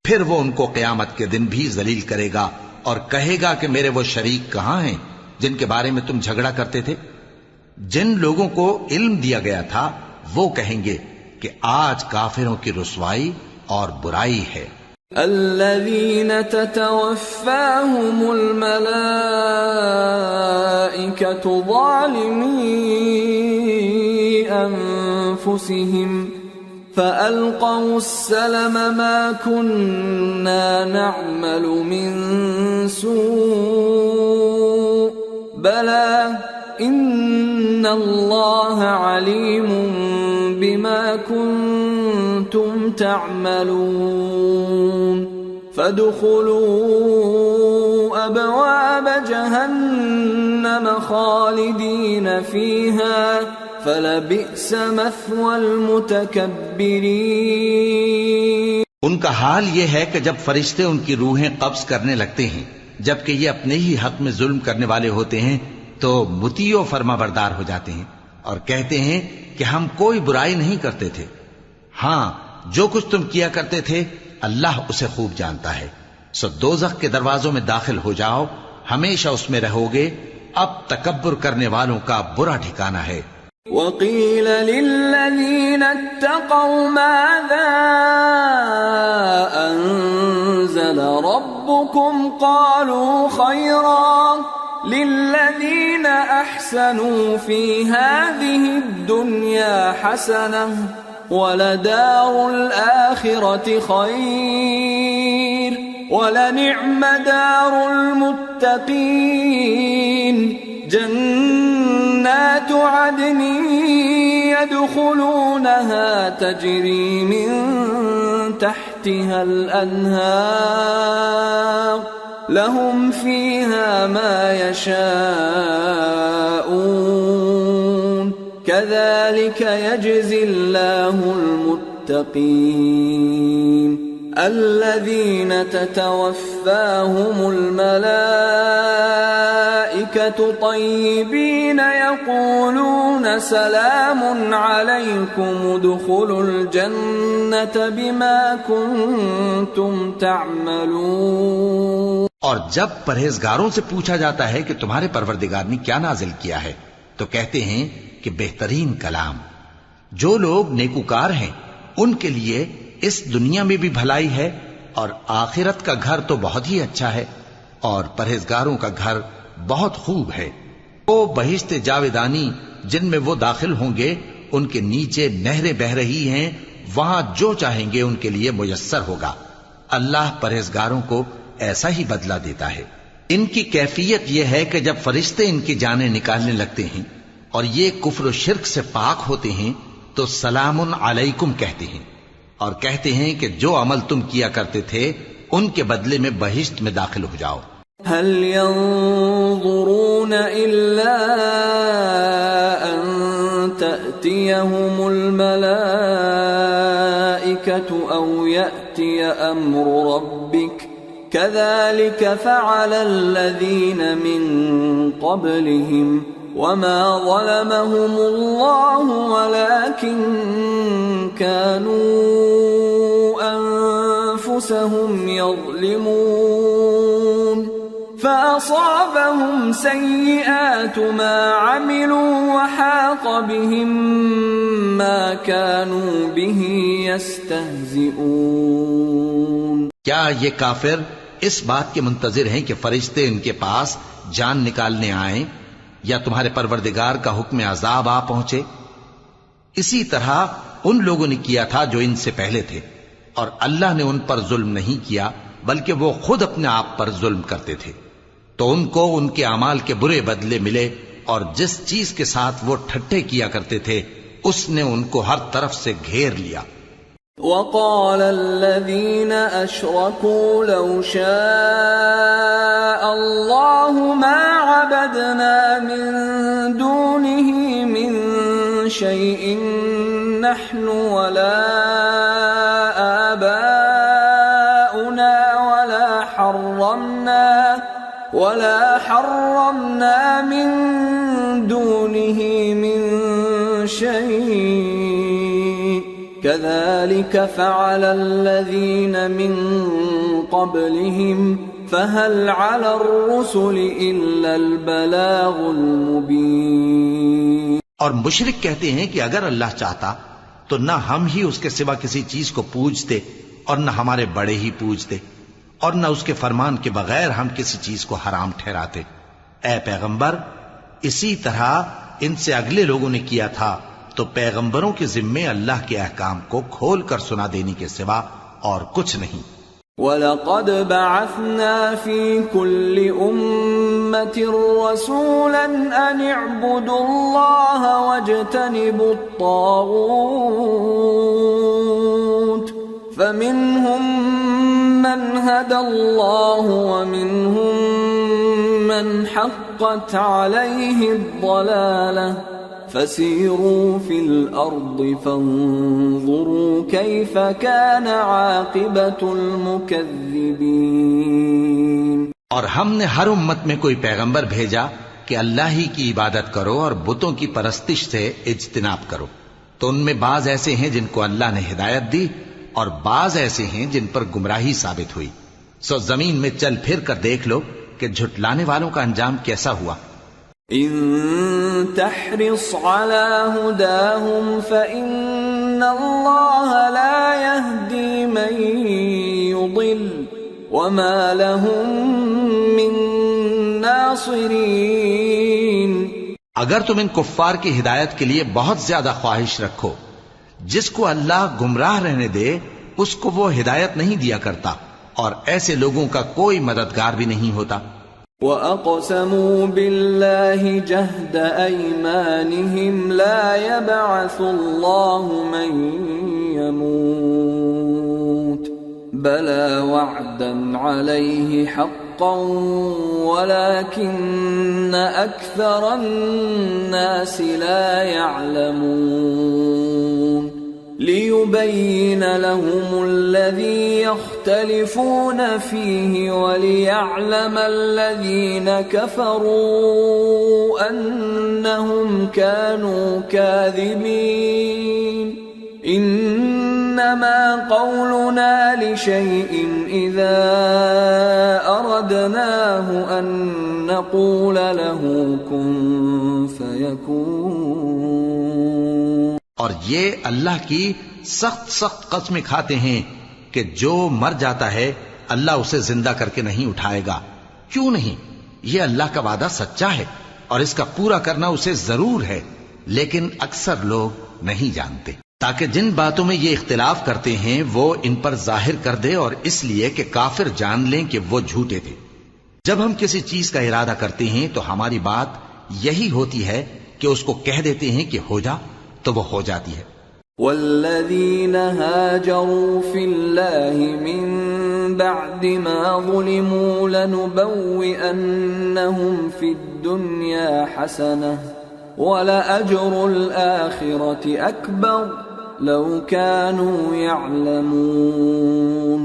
پھر وہ ان کو قیامت کے دن بھی ذلیل کرے گا اور کہے گا کہ میرے وہ شریک کہاں ہیں جن کے بارے میں تم جھگڑا کرتے تھے. جن لوگوں کو علم دیا گیا تھا وہ کہیں گے کہ آج کافروں کی رسوائی اور برائی ہے. الذين تتوفاهم الملائكة ظالمي أنفسهم فألقوا السلم ما كنا نعمل من سوء بلى إن الله عليم بما كنتم تعملون. فادخلوا أبواب جهنم خالدين فيها فلبئس مثوى المتكبرين. ان کا حال یہ ہے کہ جب فرشتے ان کی روحیں قبض کرنے لگتے ہیں جبکہ یہ اپنے ہی حق میں ظلم کرنے والے ہوتے ہیں تو مطیع و فرما بردار ہو جاتے ہیں اور کہتے ہیں کہ ہم کوئی برائی نہیں کرتے تھے. ہاں، جو کچھ تم کیا کرتے تھے اللہ اسے خوب جانتا ہے. سو دوزخ کے دروازوں میں داخل ہو جاؤ، ہمیشہ اس میں رہو گے. اب تکبر کرنے والوں کا برا ٹھکانہ ہے. وَقِيلَ لِلَّذِينَ اتَّقَوْا مَاذَا أَنزَلَ رَبُّكُمْ قَالُوا خَيْرًا لِلَّذِينَ أَحْسَنُوا فِي هَذِهِ الدُّنْيَا حَسَنَةٌ وَلَدَارُ الْآخِرَةِ خَيْرٌ وَلَنِعْمَ دَارُ الْمُتَّقِينَ جنات عدن يدخلونها تجري من تحتها الأنهار لهم فيها ما يشاءون كذلك يجزي الله المتقين الذين تتوفاهم الملائكة طيبين يقولون سلام عليكم ادخلوا الجنة بما كنتم تعملون. اور جب پرہیزگاروں سے پوچھا جاتا ہے کہ تمہارے پروردگار نے کیا نازل کیا ہے تو کہتے ہیں کہ بہترین کلام. جو لوگ نیکوکار ہیں ان کے لیے اس دنیا میں بھی بھلائی ہے اور آخرت کا گھر تو بہت ہی اچھا ہے اور پرہیزگاروں کا گھر بہت خوب ہے. وہ بہشت جاویدانی جن میں وہ داخل ہوں گے ان کے نیچے نہریں بہ رہی ہیں، وہاں جو چاہیں گے ان کے لیے میسر ہوگا. اللہ پرہیزگاروں کو ایسا ہی بدلہ دیتا ہے. ان کی کیفیت یہ ہے کہ جب فرشتے ان کی جانیں نکالنے لگتے ہیں اور یہ کفر و شرک سے پاک ہوتے ہیں تو سلام علیکم کہتے ہیں اور کہتے ہیں کہ جو عمل تم کیا کرتے تھے ان کے بدلے میں بہشت میں داخل ہو جاؤ. هل ينظرون إلا أن تأتيهم الملائكة أو يأتي أمر ربك كذلك فعل الذين من قبلهم وما ظلمهم الله ولكن كانوا أنفسهم يظلمون فأصابهم سيئات ما عملوا وحاق بهم ما كانوا به يستهزئون. کیا یہ کافر اس بات کے منتظر ہیں کہ فرشتے ان کے پاس جان نکالنے آئیں یا تمہارے پروردگار کا حکم عذاب آ پہنچے؟ اسی طرح ان لوگوں نے کیا تھا جو ان سے پہلے تھے اور اللہ نے ان پر ظلم نہیں کیا بلکہ وہ خود اپنے آپ پر ظلم کرتے تھے. تو ان کو ان کے اعمال کے برے بدلے ملے اور جس چیز کے ساتھ وہ ٹھٹھے کیا کرتے تھے اس نے ان کو ہر طرف سے گھیر لیا. وقال الذين أشركوا لو شاء الله ما عبدنا من دونه من شيء نحن ولا آباؤنا ولا حرمنا من دونه من شيء كذلك فعل الذين من قبلهم فهل على الرسل إلا البلاغ المبين. اور مشرک کہتے ہیں کہ اگر اللہ چاہتا تو نہ ہم ہی اس کے سوا کسی چیز کو پوجتے اور نہ ہمارے بڑے ہی پوجتے اور نہ اس کے فرمان کے بغیر ہم کسی چیز کو حرام ٹھہراتے. اے پیغمبر اسی طرح ان سے اگلے لوگوں نے کیا تھا تو پیغمبروں کے ذمے اللہ کے احکام کو کھول کر سنا دینے کے سوا اور کچھ نہیں. وَلَقَدْ بَعَثْنَا فِي كُلِّ أُمَّةٍ رَسُولًا أَنِ اعْبُدُوا اللَّهَ وَاجْتَنِبُوا الطَّاغُوتَ فَمِنْهُمْ مَنْ هَدَى اللَّهُ وَمِنْهُمْ مَنْ حَقَّتْ عَلَيْهِ الضَّلَالَةُ فَسِيرُوا فِي الْأَرْضِ فَانظُرُوا كَيْفَ كَانَ عَاقِبَةُ الْمُكَذِّبِينَ. اور ہم نے ہر امت میں کوئی پیغمبر بھیجا کہ اللہ ہی کی عبادت کرو اور بتوں کی پرستش سے اجتناب کرو. تو ان میں بعض ایسے ہیں جن کو اللہ نے ہدایت دی اور بعض ایسے ہیں جن پر گمراہی ثابت ہوئی. سو زمین میں چل پھر کر دیکھ لو کہ جھٹلانے والوں کا انجام کیسا ہوا. ان تحرص على هداهم فإن الله لا يهدي من يضل وما لهم من ناصرين. اگر تم ان کفار کی ہدایت کے لیے بہت زیادہ خواہش رکھو، جس کو اللہ گمراہ رہنے دے اس کو وہ ہدایت نہیں دیا کرتا اور ایسے لوگوں کا کوئی مددگار بھی نہیں ہوتا. وَأَقْسَمُوا بِاللَّهِ جَهْدَ أَيْمَانِهِمْ لَا يَبْعَثُ اللَّهُ مَن يَمُوتُ بَلَى وَعْدًا عَلَيْهِ حَقٌّ حقا ولكن أكثر الناس لا يعلمون ليبين لهم الذي يختلفون فيه وليعلم الذين كفروا أنهم كانوا كاذبين إنما قولنا لشيء إذا أردناه أن نقول له كن فيكون. اور یہ اللہ کی سخت سخت قسمیں کھاتے ہیں کہ جو مر جاتا ہے اللہ اسے زندہ کر کے نہیں اٹھائے گا. کیوں نہیں؟ یہ اللہ کا وعدہ سچا ہے اور اس کا پورا کرنا اسے ضرور ہے، لیکن اکثر لوگ نہیں جانتے. تاکہ جن باتوں میں یہ اختلاف کرتے ہیں وہ ان پر ظاہر کر دے، اور اس لیے کہ کافر جان لیں کہ وہ جھوٹے تھے. جب ہم کسی چیز کا ارادہ کرتے ہیں تو ہماری بات یہی ہوتی ہے کہ اس کو کہہ دیتے ہیں کہ ہو جا، تو وہ ہو جاتی ہے. والذین هاجروا فی اللہ من بعد ما ظلموا لنبوئنہم فی الدنیا حسنہ وَلَأَجْرُ الْآخِرَةِ أَكْبَرُ لَوْ كَانُوا يَعْلَمُونَ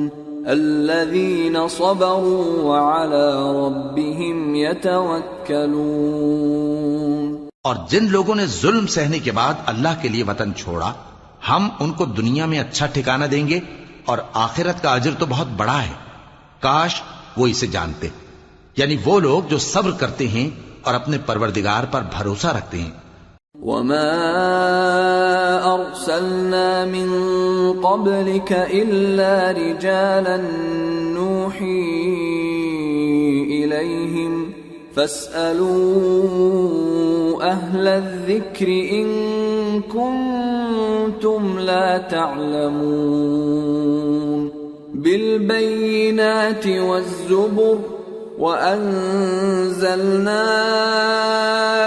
الَّذِينَ صَبَرُوا وَعَلَى رَبِّهِمْ يَتَوَكَّلُونَ. اور جن لوگوں نے ظلم سہنے کے بعد اللہ کے لیے وطن چھوڑا، ہم ان کو دنیا میں اچھا ٹھکانہ دیں گے اور آخرت کا اجر تو بہت بڑا ہے. کاش وہ اسے جانتے. یعنی وہ لوگ جو صبر کرتے ہیں اور اپنے پروردگار پر بھروسہ رکھتے ہیں. وَمَا أَرْسَلْنَا مِن قَبْلِكَ إِلَّا رِجَالًا نُوحِي إِلَيْهِمْ فَاسْأَلُوا أَهْلَ الذِّكْرِ إِن كُنتُمْ لَا تَعْلَمُونَ بِالْبَيِّنَاتِ وَالزُّبُرِ وَأَنزَلْنَا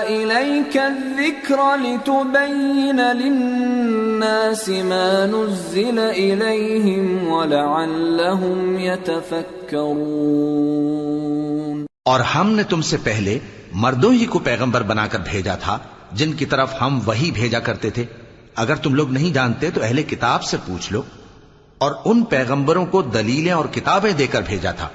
إِلَيْكَ الذِّكْرَ لِتُبَيِّنَ لِلنَّاسِ مَا نُزِّلَ إِلَيْهِمْ وَلَعَلَّهُمْ يَتَفَكَّرُونَ. اور ہم نے تم سے پہلے مردوں ہی کو پیغمبر بنا کر بھیجا تھا جن کی طرف ہم وحی بھیجا کرتے تھے. اگر تم لوگ نہیں جانتے تو اہل کتاب سے پوچھ لو. اور ان پیغمبروں کو دلیلیں اور کتابیں دے کر بھیجا تھا.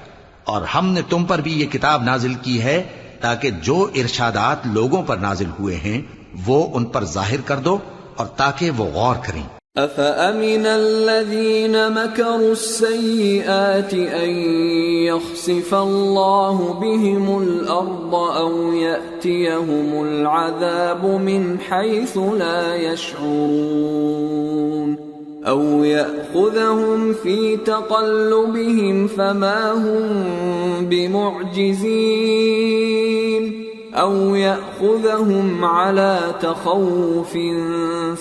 اور ہم نے تم پر بھی یہ کتاب نازل کی ہے تاکہ جو ارشادات لوگوں پر نازل ہوئے ہیں وہ ان پر ظاہر کر دو اور تاکہ وہ غور کریں. أَفَأَمِنَ الَّذِينَ مَكَرُوا السَّيِّئَاتِ أَن يَخْسِفَ اللَّهُ بِهِمُ الْأَرْضَ أَوْ يَأْتِيَهُمُ الْعَذَابُ مِنْ حَيْثُ لَا يَشْعُرُونَ أَوْ يَأْخُذَهُمْ فِي تَقَلُّبِهِمْ فَمَا هُمْ بِمُعْجِزِينَ أَوْ يَأْخُذَهُمْ عَلَى تَخَوُّفٍ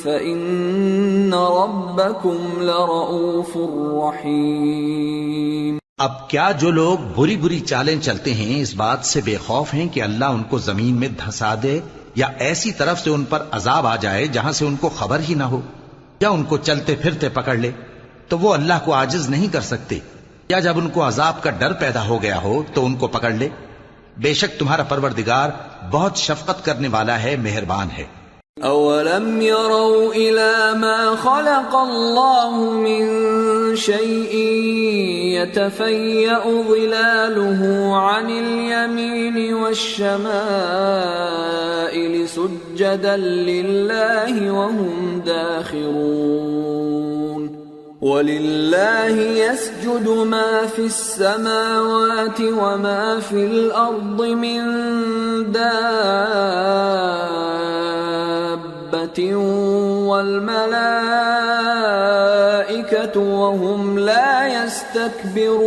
فَإِنَّ رَبَّكُمْ لَرَؤُوفٌ رَحِيمٌ. اب کیا جو لوگ بری بری چالیں چلتے ہیں اس بات سے بے خوف ہیں کہ اللہ ان کو زمین میں دھسا دے یا ایسی طرف سے ان پر عذاب آ جائے جہاں سے ان کو خبر ہی نہ ہو، یا ان کو چلتے پھرتے پکڑ لے، تو وہ اللہ کو عاجز نہیں کر سکتے، یا جب ان کو عذاب کا ڈر پیدا ہو گیا ہو تو ان کو پکڑ لے. بے شک تمہارا پروردگار بہت شفقت کرنے والا ہے، مہربان ہے. أَوَلَمْ يَرَوْا إِلَى مَا خَلَقَ اللَّهُ مِن شَيْءٍ يَتَفَيَّأُ ظِلَالُهُ عَنِ الْيَمِينِ وَالشَّمَائِلِ سُجَّدًا لِلَّهِ وَهُمْ دَاخِرُونَ. وَلِلَّهِ يَسْجُدُ مَا فِي السَّمَاوَاتِ وَمَا فِي الْأَرْضِ مِن دَابَّةٍ وَالْمَلَائِكَةُ وَهُمْ لَا يَسْتَكْبِرُونَ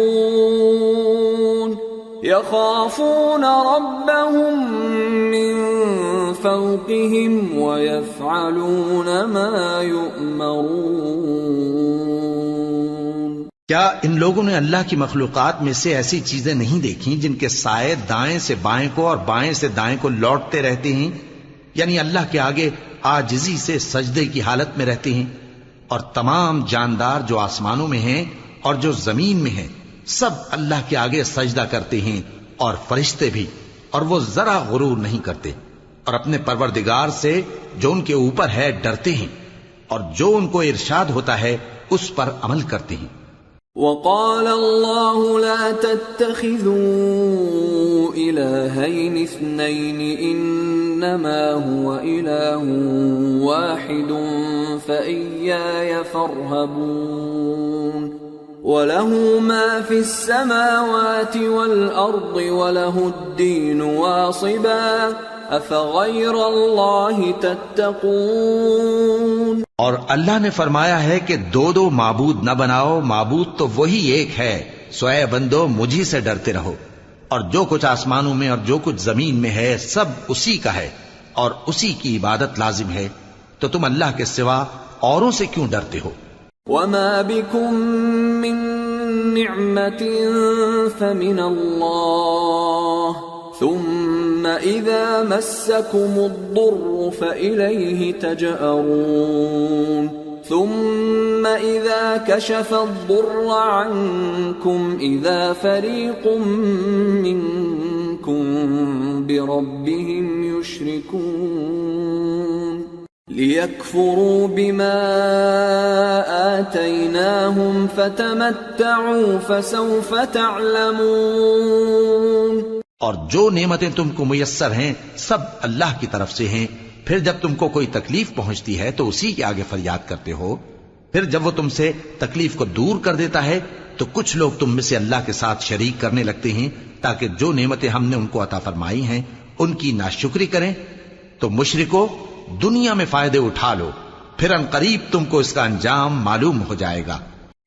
يَخَافُونَ رَبَّهُم مِّن فَوْقِهِمْ وَيَفْعَلُونَ مَا يُؤْمَرُونَ. کیا ان لوگوں نے اللہ کی مخلوقات میں سے ایسی چیزیں نہیں دیکھی جن کے سائے دائیں سے بائیں کو اور بائیں سے دائیں کو لوٹتے رہتے ہیں، یعنی اللہ کے آگے عاجزی سے سجدے کی حالت میں رہتے ہیں؟ اور تمام جاندار جو آسمانوں میں ہیں اور جو زمین میں ہیں سب اللہ کے آگے سجدہ کرتے ہیں اور فرشتے بھی، اور وہ ذرا غرور نہیں کرتے، اور اپنے پروردگار سے جو ان کے اوپر ہے ڈرتے ہیں، اور جو ان کو ارشاد ہوتا ہے اس پر عمل کرتے ہیں۔ وقال الله لا تتخذوا إلهين اثنين إنما هو إله واحد فإياي فارهبون وله ما في السماوات والأرض وله الدين واصبا أفغير الله تتقون۔ اور اللہ نے فرمایا ہے کہ دو دو معبود نہ بناؤ، معبود تو وہی ایک ہے، سو اے بندو مجھی سے ڈرتے رہو، اور جو کچھ آسمانوں میں اور جو کچھ زمین میں ہے سب اسی کا ہے اور اسی کی عبادت لازم ہے، تو تم اللہ کے سوا اوروں سے کیوں ڈرتے ہو؟ وما بكم من نعمة فمن الله ثم إذا مسكم الضر فإليه تجأرون ثم إذا كشف الضر عنكم إذا فريق منكم بربهم يشركون ليكفروا بما آتيناهم فتمتعوا فسوف تعلمون۔ اور جو نعمتیں تم کو میسر ہیں سب اللہ کی طرف سے ہیں، پھر جب تم کو کوئی تکلیف پہنچتی ہے تو اسی کے آگے فریاد کرتے ہو، پھر جب وہ تم سے تکلیف کو دور کر دیتا ہے تو کچھ لوگ تم میں سے اللہ کے ساتھ شریک کرنے لگتے ہیں تاکہ جو نعمتیں ہم نے ان کو عطا فرمائی ہیں ان کی ناشکری کریں۔ تو مشرکو دنیا میں فائدے اٹھا لو، پھر ان قریب تم کو اس کا انجام معلوم ہو جائے گا۔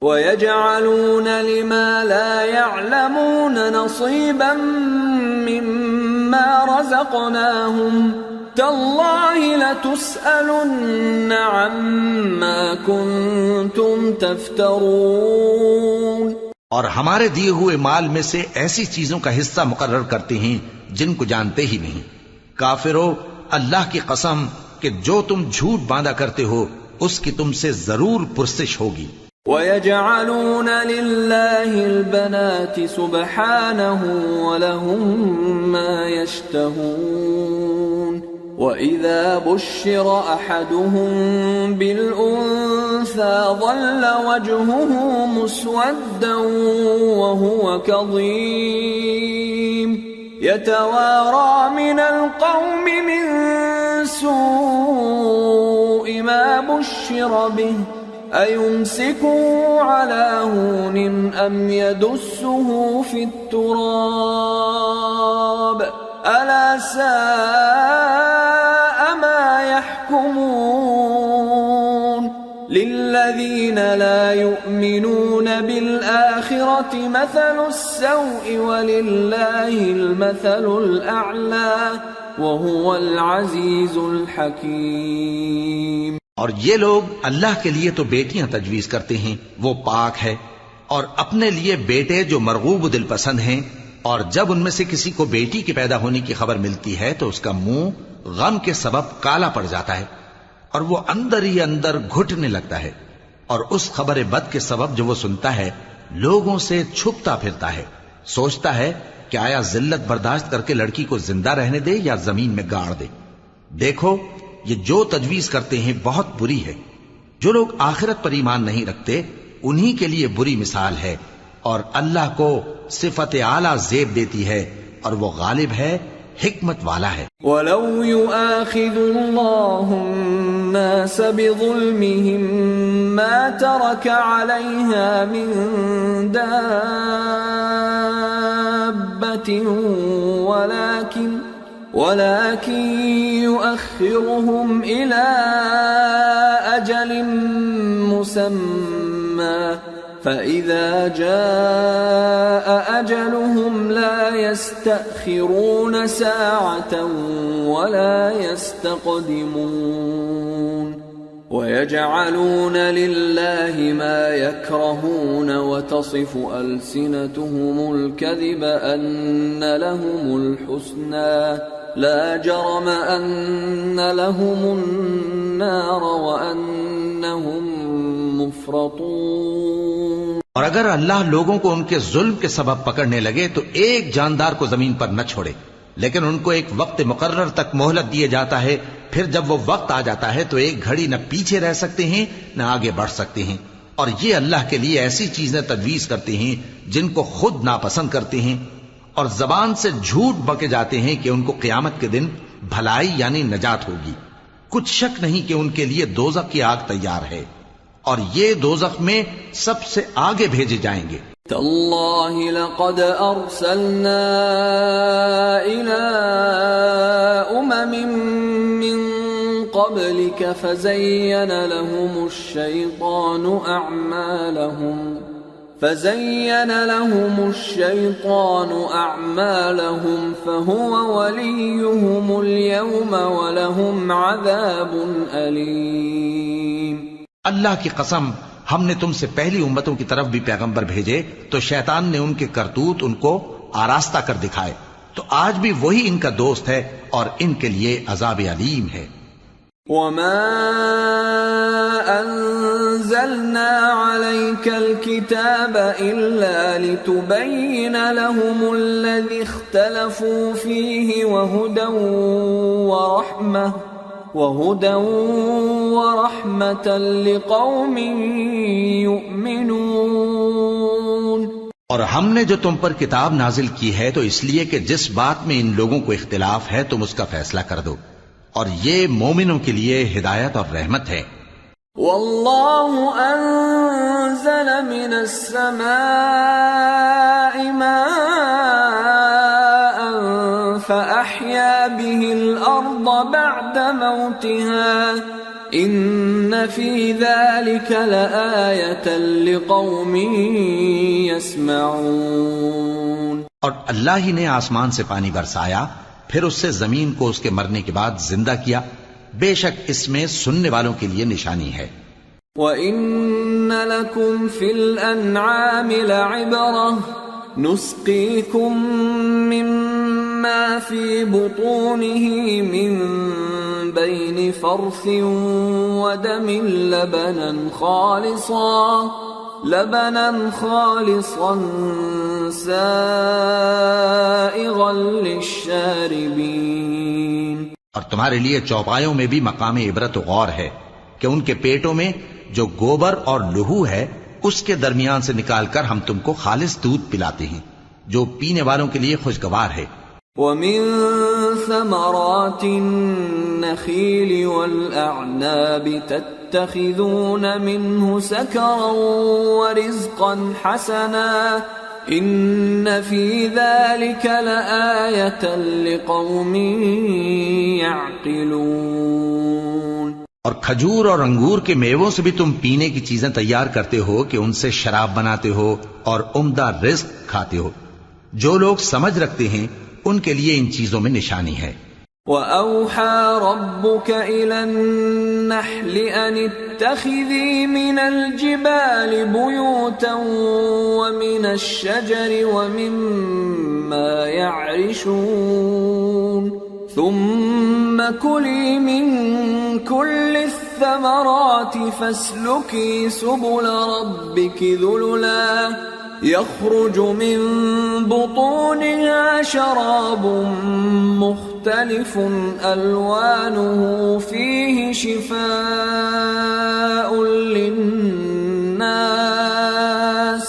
وَيَجْعَلُونَ لِمَا لَا يَعْلَمُونَ نَصِيبًا مِّمَّا رَزَقْنَاهُمْ تَاللَّهِ لَتُسْأَلُنَّ عَمَّا كُنتُمْ تَفْتَرُونَ۔ اور ہمارے دیے ہوئے مال میں سے ایسی چیزوں کا حصہ مقرر کرتے ہیں جن کو جانتے ہی نہیں۔ کافرو، اللہ کی قسم کہ جو تم جھوٹ باندھا کرتے ہو اس کی تم سے ضرور پرسش ہوگی۔ وَيَجْعَلُونَ لِلَّهِ الْبَنَاتِ سُبْحَانَهُ وَلَهُم مَّا يَشْتَهُونَ وَإِذَا بُشِّرَ أَحَدُهُم بِالْأُنثَىٰ ظَلَّ وَجْهُهُ مُسْوَدًّا وَهُوَ كَظِيمٌ يَتَوَارَىٰ مِنَ الْقَوْمِ مِن سُوءِ مَا بُشِّرَ بِهِ أَيُمْسِكُهُ عَلَىٰ هُونٍ أَمْ يَدُسُّهُ فِي التُّرَابِ أَلَا سَاءَ مَا يَحْكُمُونَ لِلَّذِينَ لَا يُؤْمِنُونَ بِالْآخِرَةِ مَثَلُ السَّوْءِ وَلِلَّهِ الْمَثَلُ الْأَعْلَىٰ وَهُوَ الْعَزِيزُ الْحَكِيمُ۔ اور یہ لوگ اللہ کے لیے تو بیٹیاں تجویز کرتے ہیں، وہ پاک ہے، اور اپنے لیے بیٹے جو مرغوب دل پسند ہیں، اور جب ان میں سے کسی کو بیٹی کے پیدا ہونے کی خبر ملتی ہے تو اس کا منہ غم کے سبب کالا پڑ جاتا ہے اور وہ اندر ہی اندر گھٹنے لگتا ہے، اور اس خبر بد کے سبب جو وہ سنتا ہے لوگوں سے چھپتا پھرتا ہے، سوچتا ہے کہ آیا ذلت برداشت کر کے لڑکی کو زندہ رہنے دے یا زمین میں گاڑ دے۔ دیکھو یہ جو تجویز کرتے ہیں بہت بری ہے۔ جو لوگ آخرت پر ایمان نہیں رکھتے انہی کے لیے بری مثال ہے، اور اللہ کو صفت اعلیٰ زیب دیتی ہے اور وہ غالب ہے، حکمت والا ہے۔ وَلَوْ يُؤَاخِذُ اللَّهُ النَّاسَ بِظُلْمِهِمْ مَا تَرَكَ عَلَيْهَا مِن دَابَّةٍ ولكن يؤخرهم إلى أجل مسمى فإذا جاء أجلهم لا يستأخرون ساعة ولا يستقدمون ويجعلون لله ما يكرهون وتصف ألسنتهم الكذب أن لهم الحسنى لا جرم أن لهم النار وأنهم مفرطون۔ اور اگر اللہ لوگوں کو ان کے ظلم کے سبب پکڑنے لگے تو ایک جاندار کو زمین پر نہ چھوڑے، لیکن ان کو ایک وقت مقرر تک مہلت دیے جاتا ہے، پھر جب وہ وقت آ جاتا ہے تو ایک گھڑی نہ پیچھے رہ سکتے ہیں نہ آگے بڑھ سکتے ہیں، اور یہ اللہ کے لیے ایسی چیزیں تجویز کرتے ہیں جن کو خود ناپسند کرتے ہیں، اور زبان سے جھوٹ بکے جاتے ہیں کہ ان کو قیامت کے دن بھلائی یعنی نجات ہوگی۔ کچھ شک نہیں کہ ان کے لیے دوزخ کی آگ تیار ہے، اور یہ دوزخ میں سب سے آگے بھیجے جائیں گے۔ تاللہ لقد ارسلنا الى من قبلك فزين لهم الشيطان أعمالهم فهو وليهم اليوم ولهم عذاب أليم۔ اللہ کی قسم، ہم نے تم سے پہلی امتوں کی طرف بھی پیغمبر بھیجے تو شیطان نے ان کے کرتوت ان کو آراستہ کر دکھائے، تو آج بھی وہی ان کا دوست ہے اور ان کے لیے عذاب علیم ہے۔ وما أنزلنا عليك الكتاب إلا لتبين لهم الذي اختلفوا فيه وهدى ورحمة لقوم يؤمنون۔ اور ہم نے جو تم پر کتاب نازل کی ہے تو اس لیے کہ جس بات میں ان لوگوں کو اختلاف ہے تم اس کا فیصلہ کر دو، اور یہ مومنوں کے لیے ہدایت اور رحمت ہے۔ واللہ انزل من السماء ماء فأحيا به الأرض بعد موتها ان فی ذلک لآیة لقوم یسمعون۔ اور اللہ ہی نے آسمان سے پانی برسایا، پھر اس سے زمین کو اس کے مرنے کے بعد زندہ کیا، بے شک اس میں سننے والوں کے لیے نشانی ہے۔ وَإِنَّ لَكُمْ فِي الْأَنْعَامِ لَعِبْرَةً نُسْقِيكُم مِّمَّا فِي بُطُونِهِ مِن بَيْنِ فَرْثٍ وَدَمٍ لبنا خالصا سائغا للشاربین۔ اور تمہارے لیے چوپایوں میں بھی مقام عبرت و غور ہے کہ ان کے پیٹوں میں جو گوبر اور لہو ہے اس کے درمیان سے نکال کر ہم تم کو خالص دودھ پلاتے ہیں جو پینے والوں کے لیے خوشگوار ہے۔ وَمِن ثَمَرَاتِ النَّخِيلِ وَالْأَعْنَابِ تَتَّخِذُونَ مِنْهُ سَكَرًا وَرِزْقًا حَسَنًا إِنَّ فِي ذَلِكَ لَآيَةً لِقَوْمٍ يَعْقِلُونَ۔ اور کھجور اور انگور کے میووں سے بھی تم پینے کی چیزیں تیار کرتے ہو کہ ان سے شراب بناتے ہو اور عمدہ رزق کھاتے ہو، جو لوگ سمجھ رکھتے ہیں ان کے لیے ان چیزوں میں نشانی ہے۔ وَأَوْحَى رَبُّكَ إِلَى النَّحْلِ أَنِ اتَّخِذِي مِنَ الْجِبَالِ بُيُوتًا وَمِنَ الشَّجَرِ وَمِمَّا يَعْرِشُونَ ثُمَّ كُلِي مِن كُلِّ الثَّمَرَاتِ فَاسْلُكِي سُبُلَ رَبِّكِ ذُلُلًا يخرج من بطونها شراب مختلف ألوانه فيه شفاء للناس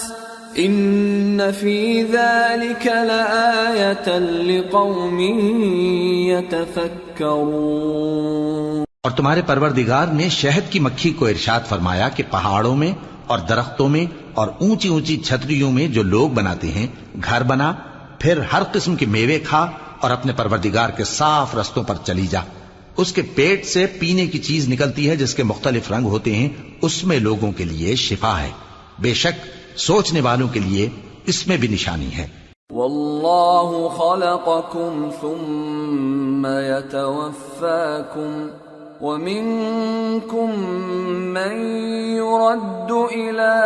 إن في ذلك لآية لقوم يتفكرون۔ اور تمہارے پروردگار نے شہد کی مکھی کو ارشاد فرمایا کہ پہاڑوں میں اور درختوں میں اور اونچی اونچی چھتریوں میں جو لوگ بناتے ہیں گھر بنا، پھر ہر قسم کے میوے کھا اور اپنے پروردگار کے صاف رستوں پر چلی جا۔ اس کے پیٹ سے پینے کی چیز نکلتی ہے جس کے مختلف رنگ ہوتے ہیں، اس میں لوگوں کے لیے شفا ہے، بے شک سوچنے والوں کے لیے اس میں بھی نشانی ہے۔ واللہ خلقکم ثم یتوفاکم وَمِنكُم مَّن يُرَدُّ إِلَىٰ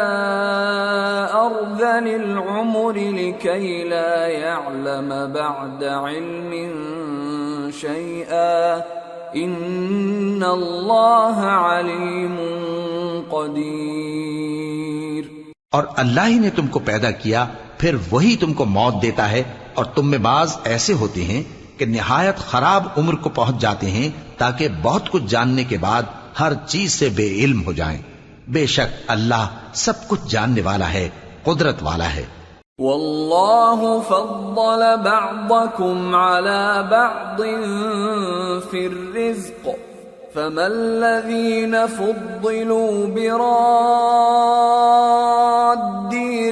أَرْذَلِ الْعُمُرِ لِكَيْ لَا يَعْلَمَ بَعْدَ عِلْمٍ شَيْئًا إِنَّ اللَّهَ عَلِيمٌ قَدِيرٌ۔ اور اللہ ہی نے تم کو پیدا کیا، پھر وہی تم کو موت دیتا ہے، اور تم میں بعض ایسے ہوتے ہیں کہ نہایت خراب عمر کو پہنچ جاتے ہیں تاکہ بہت کچھ جاننے کے بعد ہر چیز سے بے علم ہو جائیں۔ بے شک اللہ سب کچھ جاننے والا ہے، قدرت والا ہے۔ واللہ فضل بعضکم علی بعض فی الرزق فما الذین فضلوا براد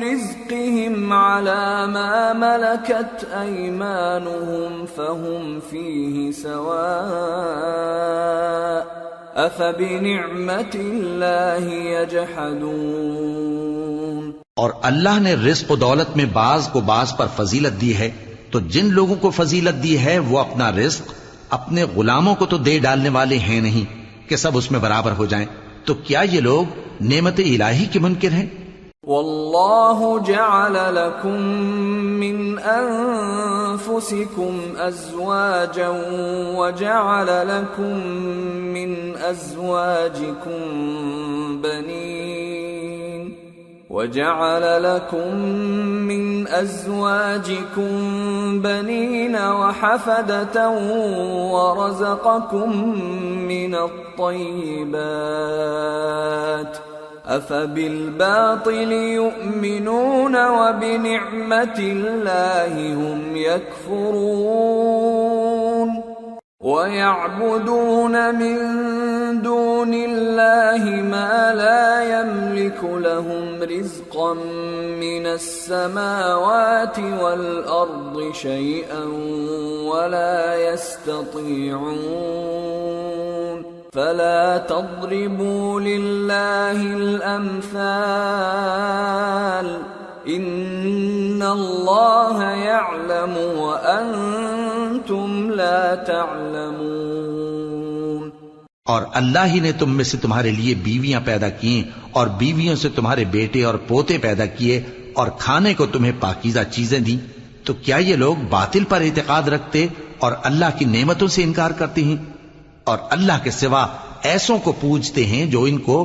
رزقهم على ما ملكت أيمانهم فهم فيه سواء أفبنعمة الله يجحدون۔ اور اللہ نے رزق و دولت میں بعض کو بعض پر فضیلت دی ہے، تو جن لوگوں کو فضیلت دی ہے وہ اپنا رزق اپنے غلاموں کو تو دے ڈالنے والے ہیں نہیں کہ سب اس میں برابر ہو جائیں، تو کیا یہ لوگ نعمت الہی کے منکر ہیں؟ واللہ جعل لکم من انفسکم ازواجا وجعل لکم من ازواجکم بنین وجعل لكم من أزواجكم بنين وحفدة ورزقكم من الطيبات أفبالباطل يؤمنون وبنعمة الله هم يكفرون وَيَعْبُدُونَ مِن دُونِ اللَّهِ مَا لَا يَمْلِكُ لَهُمْ رِزْقًا مِّنَ السَّمَاوَاتِ وَالْأَرْضِ شَيْئًا وَلَا يَسْتَطِيعُونَ فَلَا تَضْرِبُوا لِلَّهِ الْأَمْثَالَ إِنَّ اللَّهَ يَعْلَمُ وَأَنْتُمْ لَا تَعْلَمُونَ۔ اور اللہ ہی نے تم میں سے تمہارے لیے بیویاں پیدا کی اور بیویوں سے تمہارے بیٹے اور پوتے پیدا کیے اور کھانے کو تمہیں پاکیزہ چیزیں دیں، تو کیا یہ لوگ باطل پر اعتقاد رکھتے اور اللہ کی نعمتوں سے انکار کرتے ہیں؟ اور اللہ کے سوا ایسوں کو پوجتے ہیں جو ان کو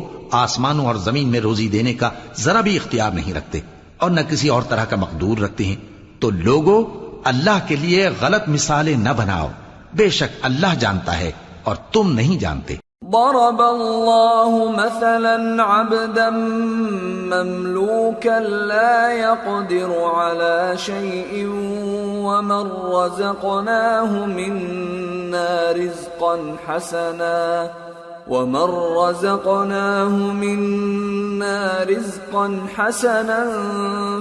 آسمانوں اور زمین میں روزی دینے کا ذرا بھی اختیار نہیں رکھتے اور نہ کسی اور طرح کا مقدور رکھتے ہیں۔ تو لوگوں اللہ کے لیے غلط مثالیں نہ بناؤ، بے شک اللہ جانتا ہے اور تم نہیں جانتے۔ ضرب اللہ مثلا عبدا مملوكا لا يقدر على شيء ومن رزقناه منا رزقا حسنا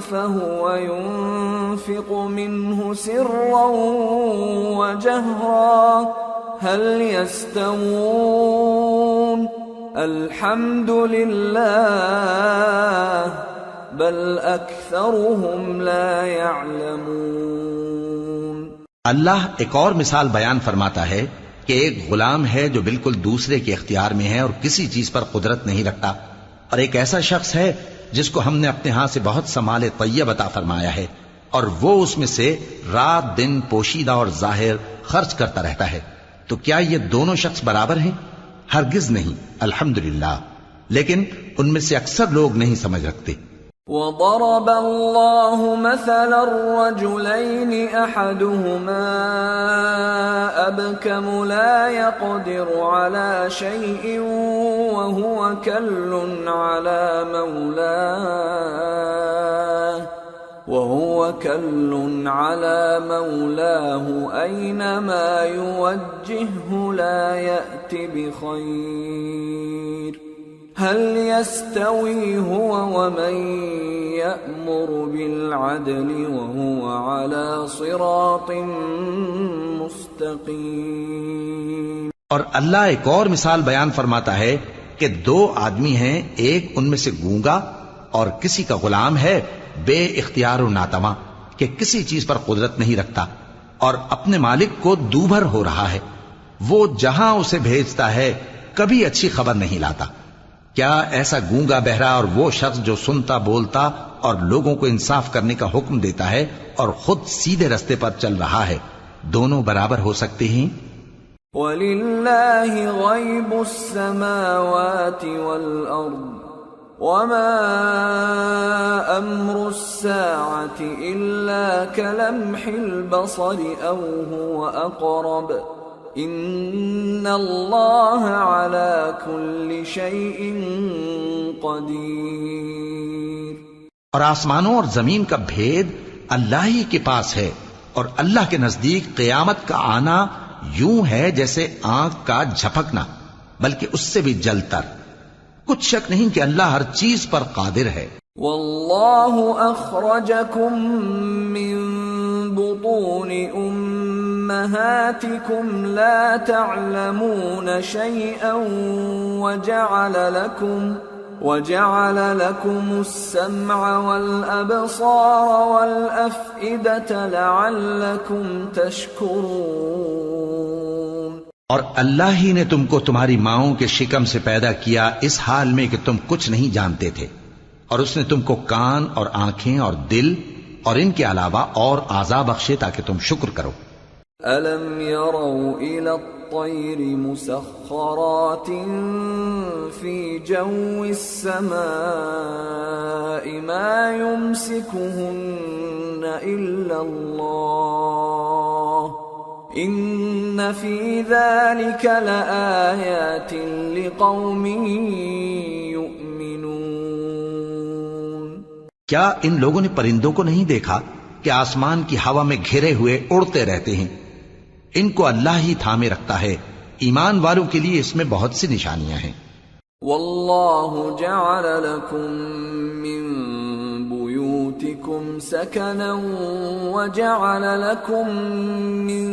فهو ينفق منه سرا وجهرا هل يستوون الحمد لله بل اکثرهم لا يعلمون۔ اللہ ایک اور مثال بیان فرماتا ہے کہ ایک غلام ہے جو بالکل دوسرے کے اختیار میں ہے اور کسی چیز پر قدرت نہیں رکھتا، اور ایک ایسا شخص ہے جس کو ہم نے اپنے ہاں سے بہت سا مال طیب عطا فرمایا ہے اور وہ اس میں سے رات دن پوشیدہ اور ظاہر خرچ کرتا رہتا ہے، تو کیا یہ دونوں شخص برابر ہیں؟ ہرگز نہیں، الحمدللہ، لیکن ان میں سے اکثر لوگ نہیں سمجھ رکھتے۔ وضرب الله مثلا الرجلين أحدهما أبكم لا يقدر على شيء وهو كل على مولاه أينما يوجهه لا يأت بخير هل يستوي هو ومن يأمر بالعدل وهو على صراط مستقيم۔ اور اللہ ایک اور مثال بیان فرماتا ہے کہ دو آدمی ہیں، ایک ان میں سے گونگا اور کسی کا غلام ہے بے اختیار و ناتواں کہ کسی چیز پر قدرت نہیں رکھتا اور اپنے مالک کو دوبھر ہو رہا ہے، وہ جہاں اسے بھیجتا ہے کبھی اچھی خبر نہیں لاتا۔ کیا ایسا گونگا بہرا اور وہ شخص جو سنتا بولتا اور لوگوں کو انصاف کرنے کا حکم دیتا ہے اور خود سیدھے رستے پر چل رہا ہے، دونوں برابر ہو سکتے ہیں؟ وَلِلَّهِ غَيْبُ السَّمَاوَاتِ وَالْأَرْضِ وما أمر الساعة إلا كلمح البصر أو هو أقرب إن الله على كل شيء قدير۔ اور آسمانوں اور زمین کا بھید اللہ ہی کے پاس ہے، اور اللہ کے نزدیک قیامت کا آنا یوں ہے جیسے آنکھ کا جھپکنا، بلکہ اس سے بھی جل تر۔ کچھ شک نہیں کہ اللہ ہر چیز پر قادر ہے۔ واللہ اخرجکم من بطون امہاتکم لا تعلمون شیئا وجعل لكم السمع والأبصار والأفئدة لعلكم تشکرون۔ اور اللہ ہی نے تم کو تمہاری ماؤں کے شکم سے پیدا کیا اس حال میں کہ تم کچھ نہیں جانتے تھے، اور اس نے تم کو کان اور آنکھیں اور دل اور ان کے علاوہ اور اعضاء بخشے تاکہ تم شکر کرو۔ أَلَمْ يَرَوْا إِلَى الطَّيْرِ مُسَخَّرَاتٍ فِي جَوِّ السَّمَاءِ مَا يُمْسِكُهُنَّ إِلَّا اللَّهُ إِنَّ فِي ذَلِكَ لَآيَاتٍ لِقَوْمٍ يُؤْمِنُونَ۔ کیا ان لوگوں نے پرندوں کو نہیں دیکھا کہ آسمان کی ہوا میں گھرے ہوئے اڑتے رہتے ہیں؟ ان کو اللہ ہی تھامے رکھتا ہے، ایمان والوں کے لیے اس میں بہت سی نشانیاں ہیں۔ واللہ جعل لکم من بیوتکم سکنا وجعل لکم من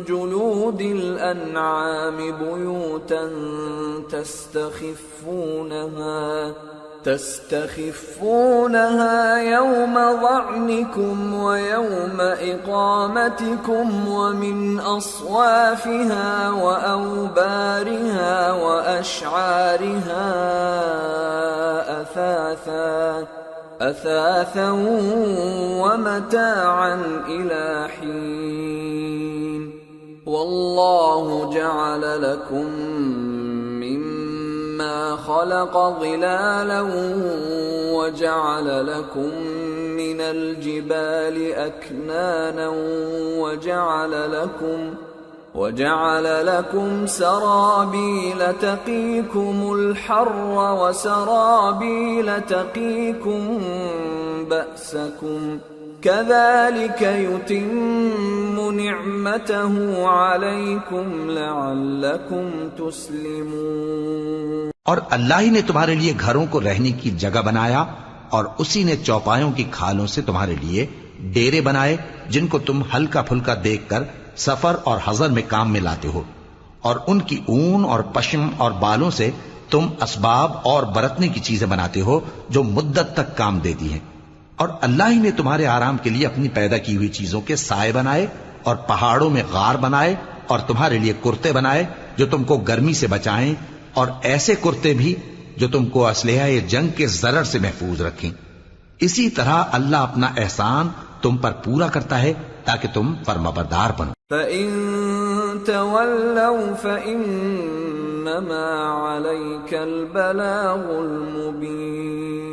جلود الانعام بیوتا تستخفونها يوم ظعنكم ويوم إقامتكم ومن أصوافها وأوبارها وأشعارها أثاثا ومتاعا إلى حين والله جعل لكم مما خلق ظلالا وجعل لكم من الجبال أكنانا وجعل لكم سرابيل تقيكم الحر وسرابيل تقيكم بأسكم كذلك يتم نعمته عليكم لعلكم تسلمون۔ اور اللہ ہی نے تمہارے لیے گھروں کو رہنے کی جگہ بنایا، اور اسی نے چوپایوں کی کھالوں سے تمہارے لیے ڈیرے بنائے جن کو تم ہلکا پھلکا دیکھ کر سفر اور حضر میں کام میں لاتے ہو، اور ان کی اون اور پشم اور بالوں سے تم اسباب اور برتنے کی چیزیں بناتے ہو جو مدت تک کام دیتی ہیں۔ اور اللہ ہی نے تمہارے آرام کے لیے اپنی پیدا کی ہوئی چیزوں کے سائے بنائے، اور پہاڑوں میں غار بنائے، اور تمہارے لیے کرتے بنائے جو تم کو گرمی سے بچائیں، اور ایسے کرتے بھی جو تم کو اسلحہ جنگ کے ضرر سے محفوظ رکھیں۔ اسی طرح اللہ اپنا احسان تم پر پورا کرتا ہے تاکہ تم فرمانبردار بنو۔ فَإِن تَوَلَّوْا فَإِنَّمَا عَلَيْكَ الْبَلَاغُ الْمُبِينُ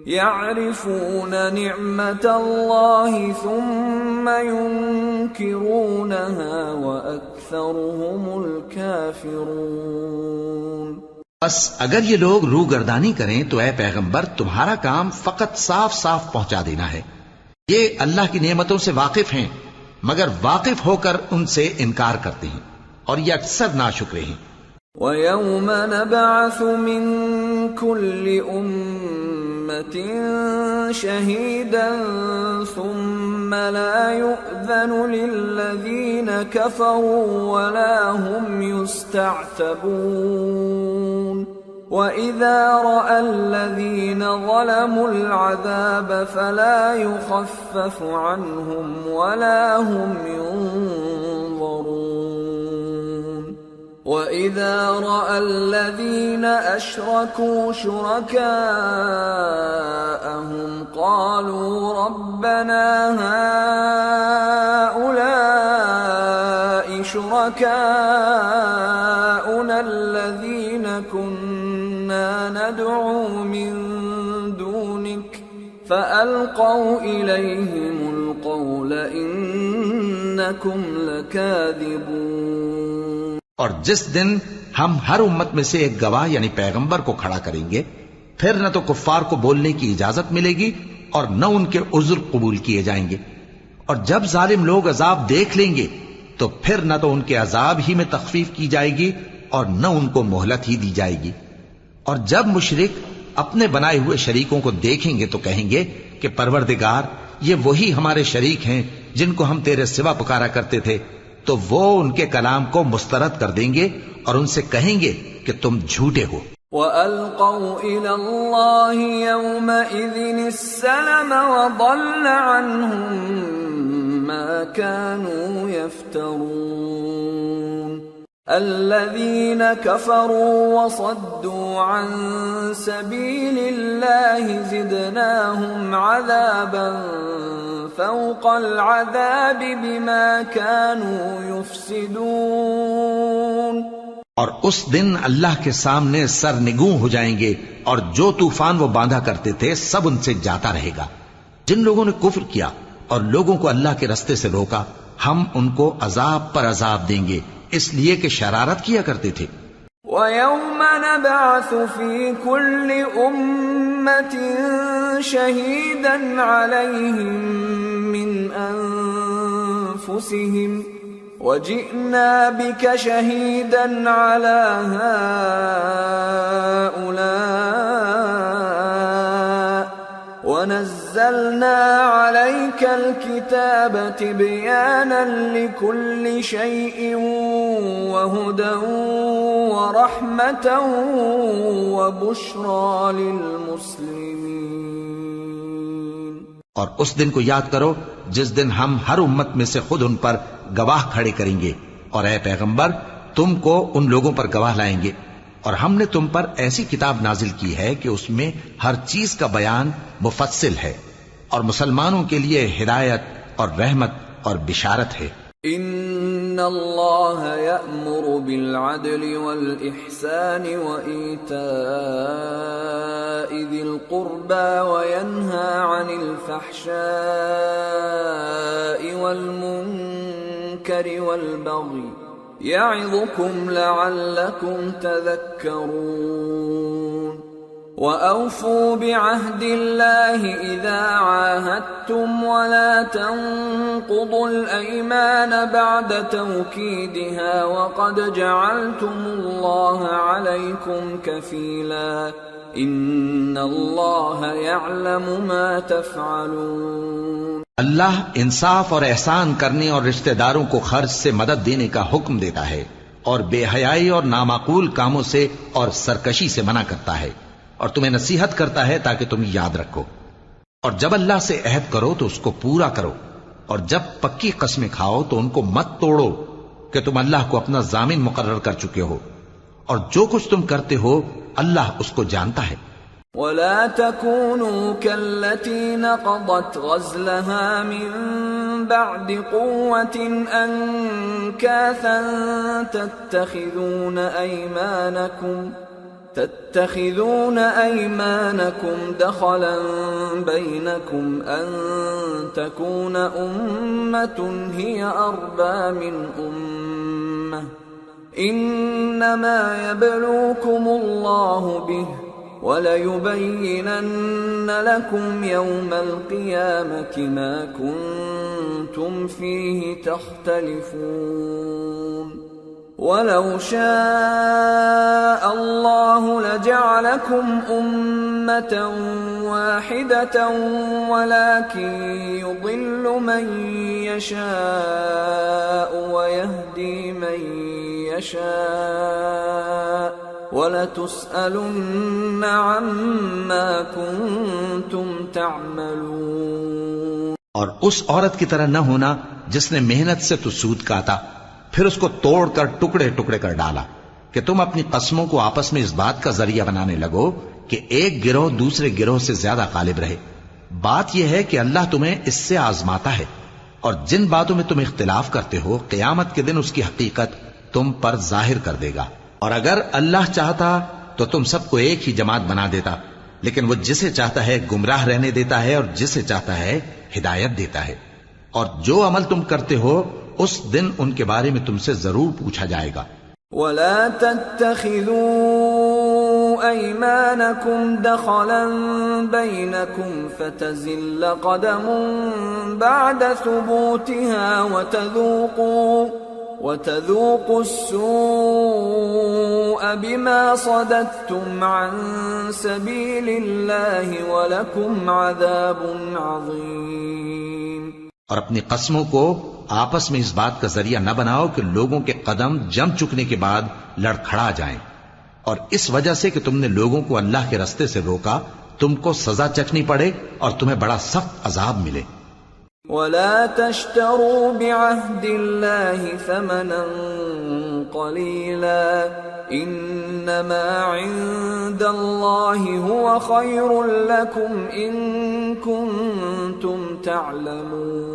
يَعْرِفُونَ نِعْمَةَ اللَّهِ ثُمَّ يُنْكِرُونَهَا وَأَكْثَرُهُمُ الْكَافِرُونَ۔ بس اگر یہ لوگ روگردانی کریں تو اے پیغمبر تمہارا کام فقط صاف صاف پہنچا دینا ہے۔ یہ اللہ کی نعمتوں سے واقف ہیں مگر واقف ہو کر ان سے انکار کرتے ہیں، اور یہ اکثر ناشکرے ہیں۔ وَيَوْمَ نَبْعَثُ مِن كُلِّ أُمَّةٍ شَهِيدًا ثُمَّ لَا يُؤْذَنُ لِلَّذِينَ كَفَرُوا وَلَا هُمْ يُسْتَعْتَبُونَ وَإِذَا رَأَى الَّذِينَ ظَلَمُوا الْعَذَابَ فَلَا يُخَفَّفُ عَنْهُمْ وَلَا هُمْ يُنظَرُونَ وَإِذَا رَأَى الَّذِينَ أَشْرَكُوا شُرَكَاءَهُمْ قَالُوا رَبَّنَا هَؤُلَاءِ شُرَكَاؤُنَا الَّذِينَ كُنَّا ما ندعو من دونك فألقوا إليهم القول إنكم لكاذبون۔ اور جس دن ہم ہر امت میں سے ایک گواہ یعنی پیغمبر کو کھڑا کریں گے، پھر نہ تو کفار کو بولنے کی اجازت ملے گی اور نہ ان کے عذر قبول کیے جائیں گے، اور جب ظالم لوگ عذاب دیکھ لیں گے تو پھر نہ تو ان کے عذاب ہی میں تخفیف کی جائے گی اور نہ ان کو مہلت ہی دی جائے گی۔ اور جب مشرک اپنے بنائے ہوئے شریکوں کو دیکھیں گے تو کہیں گے کہ پروردگار، یہ وہی ہمارے شریک ہیں جن کو ہم تیرے سوا پکارا کرتے تھے، تو وہ ان کے کلام کو مسترد کر دیں گے اور ان سے کہیں گے کہ تم جھوٹے ہو۔ وَأَلْقَوْا إِلَى اللَّهِ يَوْمَئِذٍ السَّلَمَ وَضَلَّ عَنْهُمْ مَا كَانُوا يَفْتَرُونَ الَّذِينَ كَفَرُوا وَصَدُّوا عَن سَبِيلِ اللَّهِ زِدْنَاهُمْ عَذَابًا فَوْقَ الْعَذَابِ بِمَا كَانُوا يُفْسِدُونَ۔ اور اس دن اللہ کے سامنے سرنگوں ہو جائیں گے، اور جو طوفان وہ باندھا کرتے تھے سب ان سے جاتا رہے گا۔ جن لوگوں نے کفر کیا اور لوگوں کو اللہ کے رستے سے روکا، ہم ان کو عذاب پر عذاب دیں گے، اس لیے کہ شرارت کیا کرتے تھے۔ وَيَوْمَ نَبْعَثُ فِي كُلِّ أُمَّةٍ شَهِيدًا عَلَيْهِمْ مِنْ أَنفُسِهِمْ وَجِئْنَا بِكَ شَهِيدًا عَلَى هَؤُلَاءِ وَنَزَّلْنَا عَلَيْكَ الْكِتَابَ تِبْيَانًا لِكُلِّ شَيْءٍ وَهُدًى وَرَحْمَةً وَبُشْرَى لِلْمُسْلِمِينَ۔ اور اس دن کو یاد کرو جس دن ہم ہر امت میں سے خود ان پر گواہ کھڑے کریں گے، اور اے پیغمبر تم کو ان لوگوں پر گواہ لائیں گے، اور ہم نے تم پر ایسی کتاب نازل کی ہے کہ اس میں ہر چیز کا بیان مفصل ہے، اور مسلمانوں کے لیے ہدایت اور رحمت اور بشارت ہے۔ ان اللہ یأمر بالعدل والإحسان وإیتاء ذی القربى وینہى عن الفحشاء والمنکر والبغی یعظکم لعلکم تذکرون۔ وَأَوْفُوا بِعَهْدِ اللَّهِ إِذَا عَاهَدتُّمْ وَلَا تَنقُضُوا الْأَيْمَانَ بَعْدَ تَوْكِيدِهَا وَقَدْ جَعَلْتُمُ اللَّهَ عَلَيْكُمْ كَفِيلًا إِنَّ اللَّهَ يَعْلَمُ مَا تَفْعَلُونَ۔ اللہ انصاف اور احسان کرنے اور رشتہ داروں کو خرچ سے مدد دینے کا حکم دیتا ہے، اور بے حیائی اور نامعقول کاموں سے اور سرکشی سے منع کرتا ہے، اور تمہیں نصیحت کرتا ہے تاکہ تم یاد رکھو۔ اور جب اللہ سے عہد کرو تو اس کو پورا کرو، اور جب پکی قسمیں کھاؤ تو ان کو مت توڑو کہ تم اللہ کو اپنا ضامن مقرر کر چکے ہو، اور جو کچھ تم کرتے ہو اللہ اس کو جانتا ہے۔ وَلَا تَكُونُوا كَالَّتِي نَقَضَتْ غَزْلَهَا مِن بَعْدِ قُوَّةٍ أَنكَاثًا تَتَّخِذُونَ أَيْمَانَكُمْ دَخَلًا بَيْنَكُمْ أَن تَكُونَ أُمَّةٌ هِيَ أَرْبَى مِنْ أُمَّةٍ إِنَّمَا يَبْلُوكُمُ اللَّهُ بِهِ وَلَيُبَيِّنَنَّ لَكُمْ يَوْمَ الْقِيَامَةِ مَا كُنتُمْ فِيهِ تَخْتَلِفُونَ۔ وَلَوْ شَاءَ اللَّهُ لَجَعَلَكُمْ أُمَّةً وَاحِدَةً وَلَكِنْ يُضِلُّ مَنْ يَشَاءُ وَيَهْدِي مَنْ يَشَاءُ وَلَتُسْأَلُنَّ عَمَّا كُنْتُمْ تَعْمَلُونَ۔ اور اس عورت کی طرح نہ ہونا جس نے محنت سے تو سود کاتا پھر اس کو توڑ کر ٹکڑے ٹکڑے کر ڈالا، کہ تم اپنی قسموں کو آپس میں اس بات کا ذریعہ بنانے لگو کہ ایک گروہ دوسرے گروہ سے زیادہ غالب رہے۔ بات یہ ہے کہ اللہ تمہیں اس سے آزماتا ہے، اور جن باتوں میں تم اختلاف کرتے ہو قیامت کے دن اس کی حقیقت تم پر ظاہر کر دے گا۔ اور اگر اللہ چاہتا تو تم سب کو ایک ہی جماعت بنا دیتا، لیکن وہ جسے چاہتا ہے گمراہ رہنے دیتا ہے اور جسے چاہتا ہے ہدایت دیتا ہے۔ اور جو عمل تم کرتے ہو اس دن ان کے بارے میں تم سے ضرور پوچھا جائے گا۔ ولا تتخذوا أيمانكم دخلا بينكم فتزل قدم بعد ثبوتها وتذوقوا السوء بما صددتم عن سبيل الله ولكم عذاب عظيم۔ اور اپنی قسموں کو آپس میں اس بات کا ذریعہ نہ بناؤ کہ لوگوں کے قدم جم چکنے کے بعد لڑکھڑا جائیں، اور اس وجہ سے کہ تم نے لوگوں کو اللہ کے رستے سے روکا تم کو سزا چکھنی پڑے اور تمہیں بڑا سخت عذاب ملے۔ ولا تشتروا بعهد الله ثمنا قليلا انما عند الله هو خير لكم ان كنتم تعلمون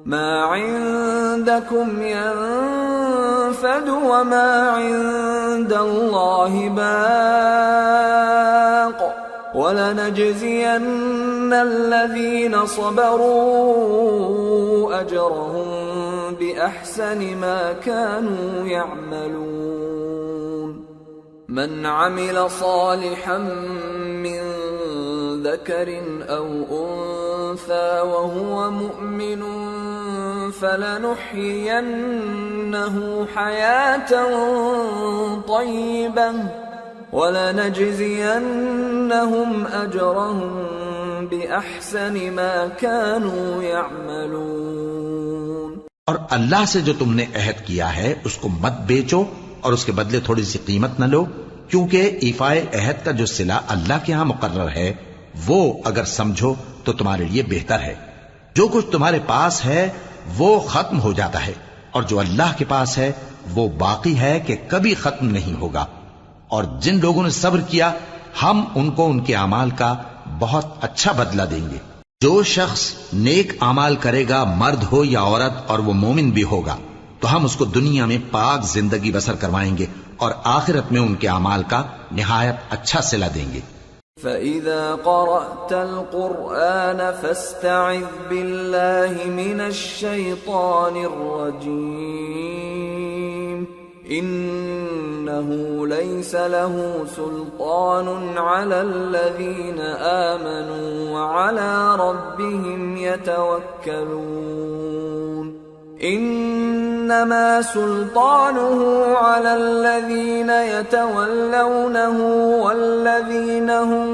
ما عندكم ينفد وما عند الله باق وَلَنَجْزِيَنَّ الَّذِينَ صَبَرُوا أَجْرَهُمْ بِأَحْسَنِ مَا كَانُوا يَعْمَلُونَ مَنْ عَمِلَ صَالِحًا مِّن ذَكَرٍ أَوْ أُنثَى وَهُوَ مُؤْمِنٌ فَلَنُحْيِيَنَّهُ حَيَاةً طَيِّبَةً وَلَنَجْزِيَنَّهُمْ أَجْرَهُمْ بِأَحْسَنِ مَا كَانُوا يَعْمَلُونَ۔ اور اللہ سے جو تم نے عہد کیا ہے اس کو مت بیچو اور اس کے بدلے تھوڑی سی قیمت نہ لو، کیونکہ ایفائے عہد کا جو صلہ اللہ کے ہاں مقرر ہے وہ اگر سمجھو تو تمہارے لیے بہتر ہے۔ جو کچھ تمہارے پاس ہے وہ ختم ہو جاتا ہے، اور جو اللہ کے پاس ہے وہ باقی ہے کہ کبھی ختم نہیں ہوگا۔ اور جن لوگوں نے صبر کیا ہم ان کو ان کے اعمال کا بہت اچھا بدلہ دیں گے۔ جو شخص نیک اعمال کرے گا مرد ہو یا عورت اور وہ مومن بھی ہوگا تو ہم اس کو دنیا میں پاک زندگی بسر کروائیں گے اور آخرت میں ان کے اعمال کا نہایت اچھا صلہ دیں گے۔ فَإِذَا قَرَأْتَ الْقُرْآنَ فَاسْتَعِذْ بِاللَّهِ مِنَ الشَّيْطَانِ الرَّجِيمِ إِنَّهُ لَيْسَ لَهُ سُلْطَانٌ عَلَى الَّذِينَ آمَنُوا وَعَلَى رَبِّهِمْ يَتَوَكَّلُونَ إِنَّمَا سُلْطَانُهُ عَلَى الَّذِينَ يَتَوَلَّوْنَهُ وَالَّذِينَ هُمْ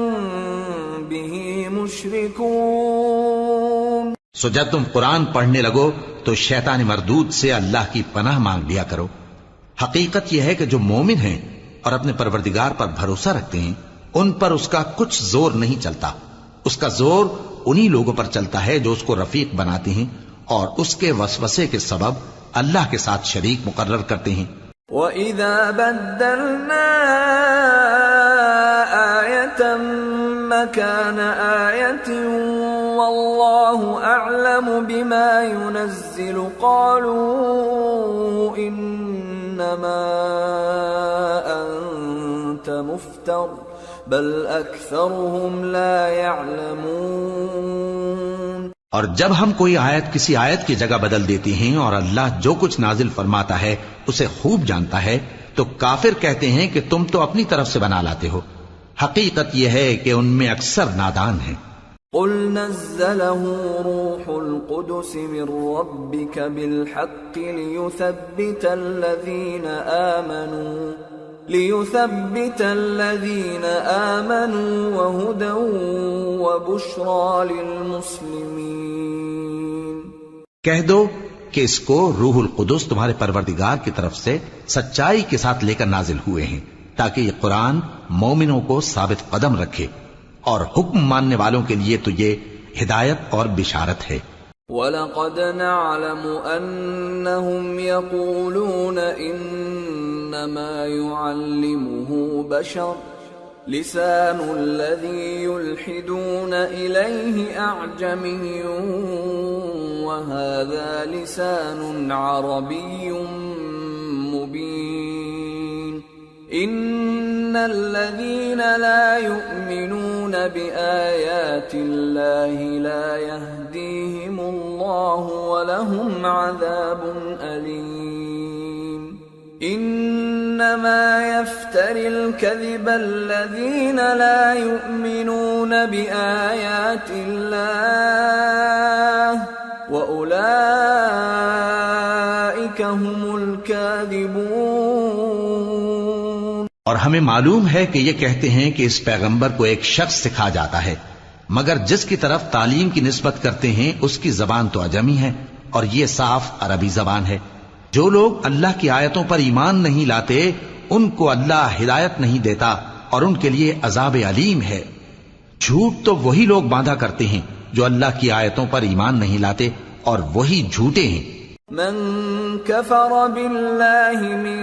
بِهِ مُشْرِكُونَ۔ سو جب تم قرآن پڑھنے لگو تو شیطان مردود سے اللہ کی پناہ مانگ لیا کرو۔ حقیقت یہ ہے کہ جو مومن ہیں اور اپنے پروردگار پر بھروسہ رکھتے ہیں ان پر اس کا کچھ زور نہیں چلتا، اس کا زور انہی لوگوں پر چلتا ہے جو اس کو رفیق بناتے ہیں اور اس کے وسوسے کے سبب اللہ کے ساتھ شریک مقرر کرتے ہیں۔ وَإِذَا بَدَّلْنَا آيَةً مَكَانَ آيَةٍ وَاللَّهُ أَعْلَمُ بِمَا يُنَزِّلُ قَالُوا إِنَّمَا أَنْتَ مُفْتَرٍ بَلْ أَكْثَرُهُمْ لَا يَعْلَمُونَ۔ اور جب ہم کوئی آیت کسی آیت کی جگہ بدل دیتی ہیں اور اللہ جو کچھ نازل فرماتا ہے اسے خوب جانتا ہے تو کافر کہتے ہیں کہ تم تو اپنی طرف سے بنا لاتے ہو، حقیقت یہ ہے کہ ان میں اکثر نادان ہیں۔ قُلْ نَزَّلَهُ رُوحُ الْقُدُسِ مِنْ رَبِّكَ بِالْحَقِّ لِيُثَبِّتَ الَّذِينَ آمَنُوا وَهُدًى وَبُشْرَى لِلْمُسْلِمِينَ۔ کہہ دو کہ اس کو روح القدس تمہارے پروردگار کی طرف سے سچائی کے ساتھ لے کر نازل ہوئے ہیں تاکہ یہ قرآن مومنوں کو ثابت قدم رکھے، اور حکم ماننے والوں کے لیے تو یہ ہدایت اور بشارت ہے۔ وَلَقَدْ نَعْلَمُ أَنَّهُمْ يَقُولُونَ إِنَّمَا يُعَلِّمُهُ بَشَرٌ لِسَانُ الَّذِي يُلْحِدُونَ إِلَيْهِ أَعْجَمِيٌّ وَهَذَا لِسَانٌ عَرَبِيٌّ مُبِينٌ الذين لا يؤمنون بآيات الله لا يهديهم الله ولهم عذاب أليم إنما يفتري الكذب الذين لا يؤمنون بآيات الله وأولئك هم الكاذبون۔ اور ہمیں معلوم ہے کہ یہ کہتے ہیں کہ اس پیغمبر کو ایک شخص سکھا جاتا ہے، مگر جس کی طرف تعلیم کی نسبت کرتے ہیں اس کی زبان تو عجمی ہے اور یہ صاف عربی زبان ہے۔ جو لوگ اللہ کی آیتوں پر ایمان نہیں لاتے ان کو اللہ ہدایت نہیں دیتا اور ان کے لیے عذاب علیم ہے۔ جھوٹ تو وہی لوگ باندھا کرتے ہیں جو اللہ کی آیتوں پر ایمان نہیں لاتے اور وہی جھوٹے ہیں۔ من كفر بالله من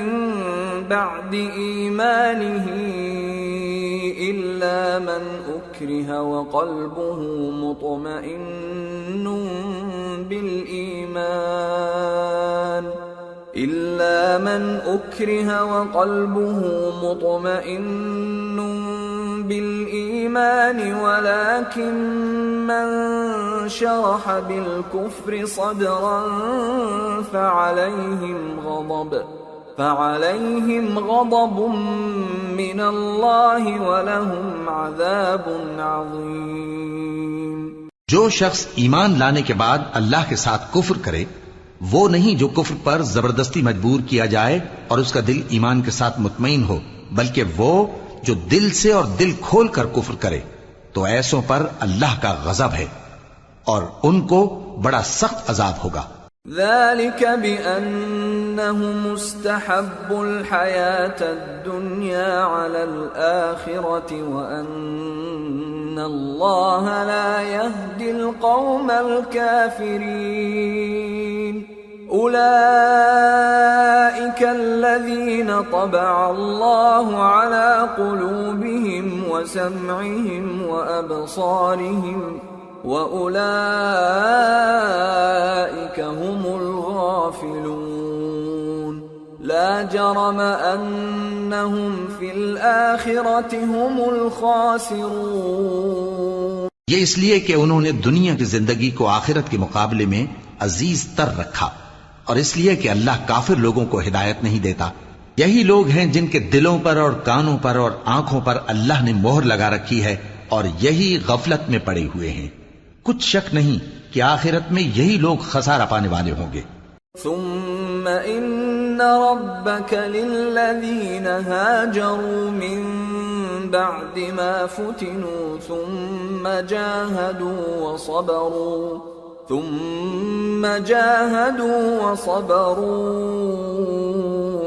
بعد إيمانه إلا من أكره وقلبه مطمئن بالإيمان ولكن من شرح بالكفر صدرا فعليهم غضب من الله ولهم عذاب عظيم۔ جو شخص ایمان لانے کے بعد اللہ کے ساتھ کفر کرے وہ نہیں جو کفر پر زبردستی مجبور کیا جائے اور اس کا دل ایمان کے ساتھ مطمئن ہو، بلکہ وہ جو دل سے اور دل کھول کر کفر کرے، تو ایسوں پر اللہ کا غضب ہے اور ان کو بڑا سخت عذاب ہوگا۔ ذلك بأنهم استحبوا الحياة الدنيا على الآخرة وأن الله لا يهدي القوم الكافرين أولئك الذين طبع الله على قلوبهم وسمعهم وأبصارهم وَأُولَئِكَ هُمُ الْغَافِلُونَ لَا جَرَمَ أَنَّهُمْ فِي الْآخِرَةِ هُمُ الْخَاسِرُونَ۔ یہ اس لیے کہ انہوں نے دنیا کی زندگی کو آخرت کے مقابلے میں عزیز تر رکھا، اور اس لیے کہ اللہ کافر لوگوں کو ہدایت نہیں دیتا۔ یہی لوگ ہیں جن کے دلوں پر اور کانوں پر اور آنکھوں پر اللہ نے مہر لگا رکھی ہے، اور یہی غفلت میں پڑے ہوئے ہیں۔ کچھ شک نہیں کہ آخرت میں یہی لوگ خسارہ پانے والے ہوں گے۔ ثم ان ربك للذين هاجروا من بعد ما فتنوا ثم جاهدوا وصبروا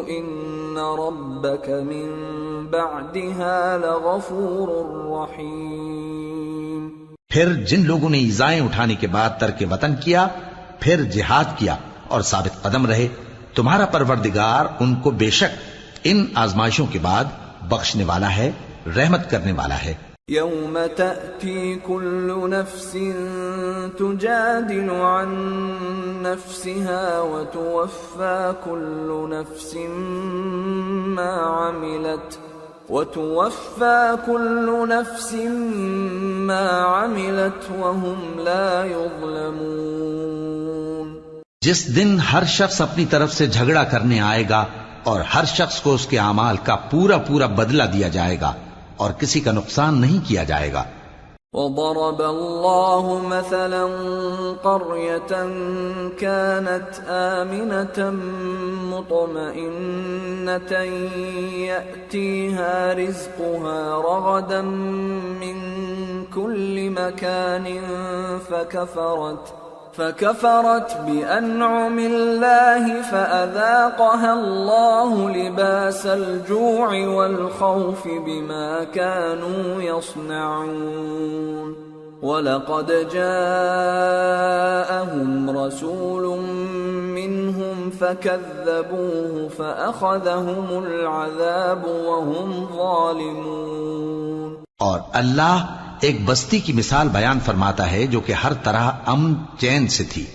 ان ربك من بعدها لغفور رحيم۔ پھر جن لوگوں نے ایذائیں اٹھانے کے بعد ترک وطن کیا، پھر جہاد کیا اور ثابت قدم رہے، تمہارا پروردگار ان کو بے شک ان آزمائشوں کے بعد بخشنے والا ہے، رحمت کرنے والا ہے۔ یوم تأتی کل نفس تجادل عن نفسها وتوفى كل نفس ما عملت وهم لا يظلمون۔ جس دن ہر شخص اپنی طرف سے جھگڑا کرنے آئے گا اور ہر شخص کو اس کے اعمال کا پورا پورا بدلہ دیا جائے گا اور کسی کا نقصان نہیں کیا جائے گا۔ وضرب الله مثلا قرية كانت آمنة مطمئنة يأتيها رزقها رغدا من كل مكان فكفرت بأنعم الله فأذاقها الله لباس الجوع والخوف بما كانوا يصنعون ولقد جاءهم رسول منهم فكذبوه فأخذهم العذاب وهم ظالمون۔ اور اللہ ایک بستی کی مثال بیان فرماتا ہے جو کہ ہر طرح امن چین سے تھی،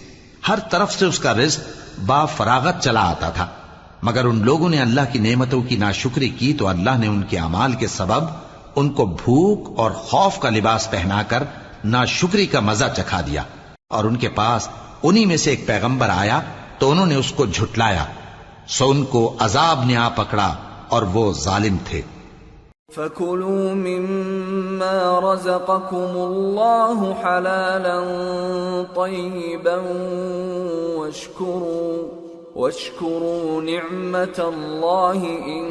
ہر طرف سے اس کا رزق با فراغت چلا آتا تھا، مگر ان لوگوں نے اللہ کی نعمتوں کی ناشکری کی تو اللہ نے ان کے اعمال کے سبب ان کو بھوک اور خوف کا لباس پہنا کر ناشکری کا مزہ چکھا دیا، اور ان کے پاس انہی میں سے ایک پیغمبر آیا تو انہوں نے اس کو جھٹلایا، سو ان کو عذاب نے آ پکڑا اور وہ ظالم تھے۔ فَكُلُوا مِمَّا رَزَقَكُمُ اللَّهُ حَلَالًا طَيِّبًا وَاشْكُرُوا نِعْمَةَ اللَّهِ إِن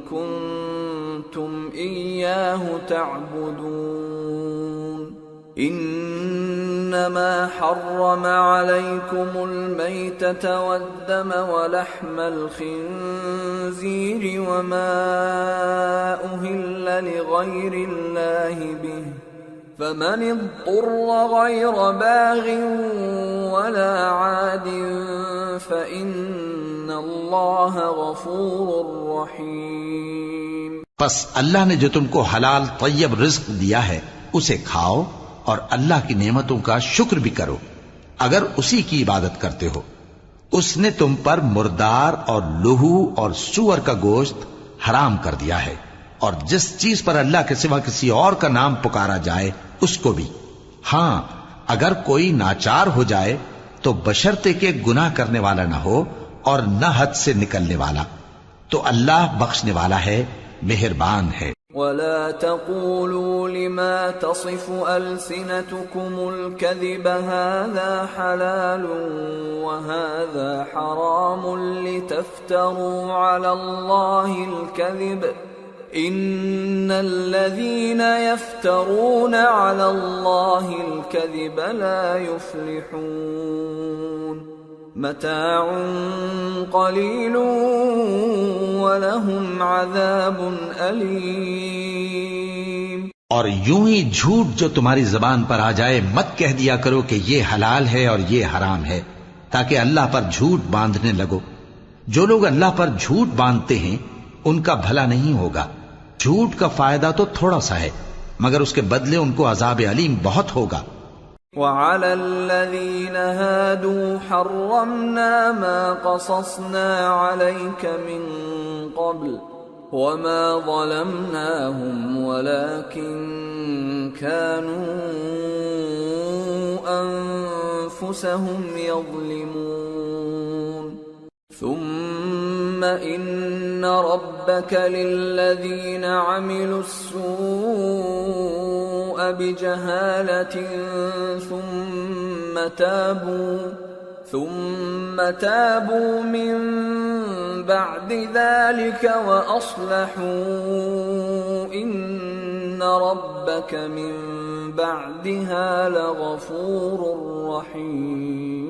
كُنتُمْ إِيَّاهُ تَعْبُدُونَ إِنَّمَا حَرَّمَ عَلَيْكُمُ الْمَيْتَةَ وَالدَّمَ وَلَحْمَ الْخِنزِيرِ وَمَا أُهِلَّ لِغَيْرِ اللَّهِ بِهِ فَمَنِ اضْطُرَّ غَيْرَ بَاغٍ وَلَا عَادٍ فَإِنَّ اللَّهَ غَفُورٌ رَحِيمٌ۔ پس اللہ نے جو تم کو حلال طیب رزق دیا ہے اسے کھاؤ اور اللہ کی نعمتوں کا شکر بھی کرو اگر اسی کی عبادت کرتے ہو۔ اس نے تم پر مردار اور لہو اور سور کا گوشت حرام کر دیا ہے، اور جس چیز پر اللہ کے سوا کسی اور کا نام پکارا جائے اس کو بھی۔ ہاں اگر کوئی ناچار ہو جائے تو بشرطے کہ گناہ کرنے والا نہ ہو اور نہ حد سے نکلنے والا، تو اللہ بخشنے والا ہے، مہربان ہے۔ وَلَا تَقُولُوا لِمَا تَصِفُ أَلْسِنَتُكُمُ الْكَذِبَ هَذَا حَلَالٌ وَهَذَا حَرَامٌ لِتَفْتَرُوا عَلَى اللَّهِ الْكَذِبَ إِنَّ الَّذِينَ يَفْتَرُونَ عَلَى اللَّهِ الْكَذِبَ لَا يُفْلِحُونَ متاع قلیل ولہم عذاب علیم۔ اور یوں ہی جھوٹ جو تمہاری زبان پر آ جائے مت کہہ دیا کرو کہ یہ حلال ہے اور یہ حرام ہے، تاکہ اللہ پر جھوٹ باندھنے لگو۔ جو لوگ اللہ پر جھوٹ باندھتے ہیں ان کا بھلا نہیں ہوگا۔ جھوٹ کا فائدہ تو تھوڑا سا ہے، مگر اس کے بدلے ان کو عذاب علیم بہت ہوگا۔ وَعَلَى الَّذِينَ هَادُوا حَرَّمْنَا مَا قَصَصْنَا عَلَيْكَ مِن قَبْلُ وَمَا ظَلَمْنَاهُمْ وَلَكِن كَانُوا أَنفُسَهُمْ يَظْلِمُونَ ثُمَّ إِنَّ رَبَّكَ لِلَّذِينَ عَمِلُوا السُّوءَ بِجَهَالَةٍ ثُمَّ تَابُوا مِن بَعْدِ ذَلِكَ وَأَصْلَحُوا إِنَّ رَبَّكَ مِن بَعْدِهَا لَغَفُورٌ رَّحِيمٌ۔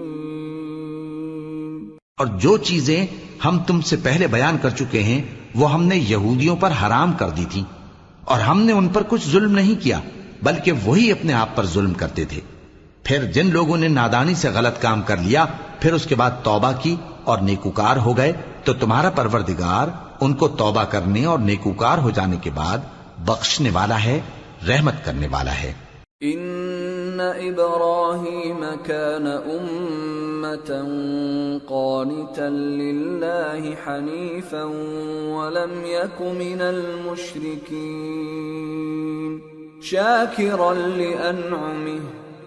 اور جو چیزیں ہم تم سے پہلے بیان کر چکے ہیں وہ ہم نے یہودیوں پر حرام کر دی تھی، اور ہم نے ان پر کچھ ظلم نہیں کیا بلکہ وہی اپنے آپ پر ظلم کرتے تھے۔ پھر جن لوگوں نے نادانی سے غلط کام کر لیا پھر اس کے بعد توبہ کی اور نیکوکار ہو گئے تو تمہارا پروردگار ان کو توبہ کرنے اور نیکوکار ہو جانے کے بعد بخشنے والا ہے، رحمت کرنے والا ہے۔ ان ابراہیم کان امة قانتا للہ حنیفا ولم یک من المشرکین شاکرا لانعمه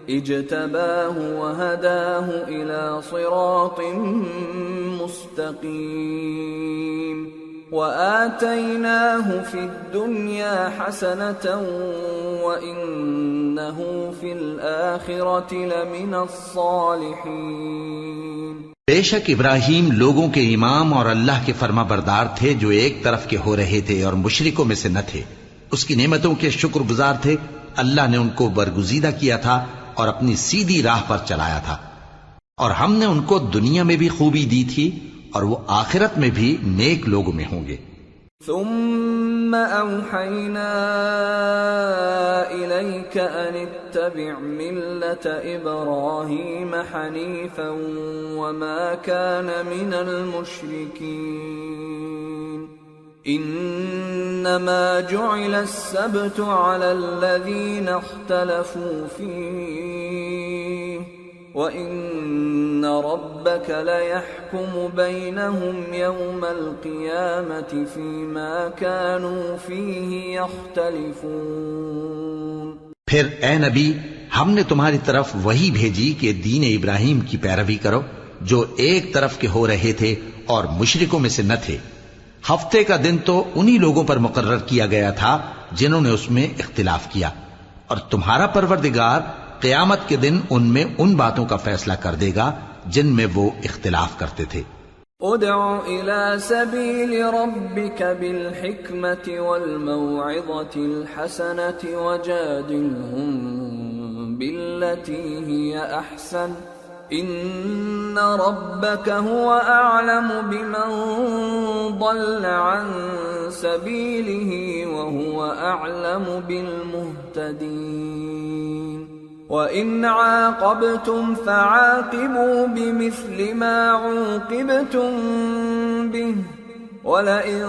اجتباه وهداه الى صراط مستقیم وآتيناه في الدنيا حسنة وإنه في الآخرة لمن الصالحين۔ بے شک ابراہیم لوگوں کے امام اور اللہ کے فرما بردار تھے جو ایک طرف کے ہو رہے تھے اور مشرکوں میں سے نہ تھے۔ اس کی نعمتوں کے شکر گزار تھے۔ اللہ نے ان کو برگزیدہ کیا تھا اور اپنی سیدھی راہ پر چلایا تھا، اور ہم نے ان کو دنیا میں بھی خوبی دی تھی اور وہ آخرت میں بھی نیک لوگوں میں ہوں گے۔ ثم اوحینا الیک ان اتبع ملة ابراہیم حنیفا وما کان من المشرکین انما جعل السبت على الذین اختلفوا فیہ وَإِنَّ رَبَّكَ لَيَحْكُمُ بَيْنَهُمْ يَوْمَ الْقِيَامَةِ فِيمَا كَانُوا فِيهِ يَخْتَلِفُونَ۔ پھر اے نبی، ہم نے تمہاری طرف وہی بھیجی کہ دین ابراہیم کی پیروی کرو جو ایک طرف کے ہو رہے تھے اور مشرکوں میں سے نہ تھے۔ ہفتے کا دن تو انہی لوگوں پر مقرر کیا گیا تھا جنہوں نے اس میں اختلاف کیا، اور تمہارا پروردگار قیامت کے دن ان میں ان باتوں کا فیصلہ کر دے گا جن میں وہ اختلاف کرتے تھے۔ ادع الى سبيل ربك بالحكمة والموعظة الحسنة وجادلهم بالتي هي احسن ان ربك هو اعلم بمن ضل عن سبيله وهو اعلم بالمهتدين وَإِنْ عَاقَبْتُمْ فَعَاقِبُوا بِمِثْلِ مَا عُوقِبْتُمْ بِهِ وَلَئِنْ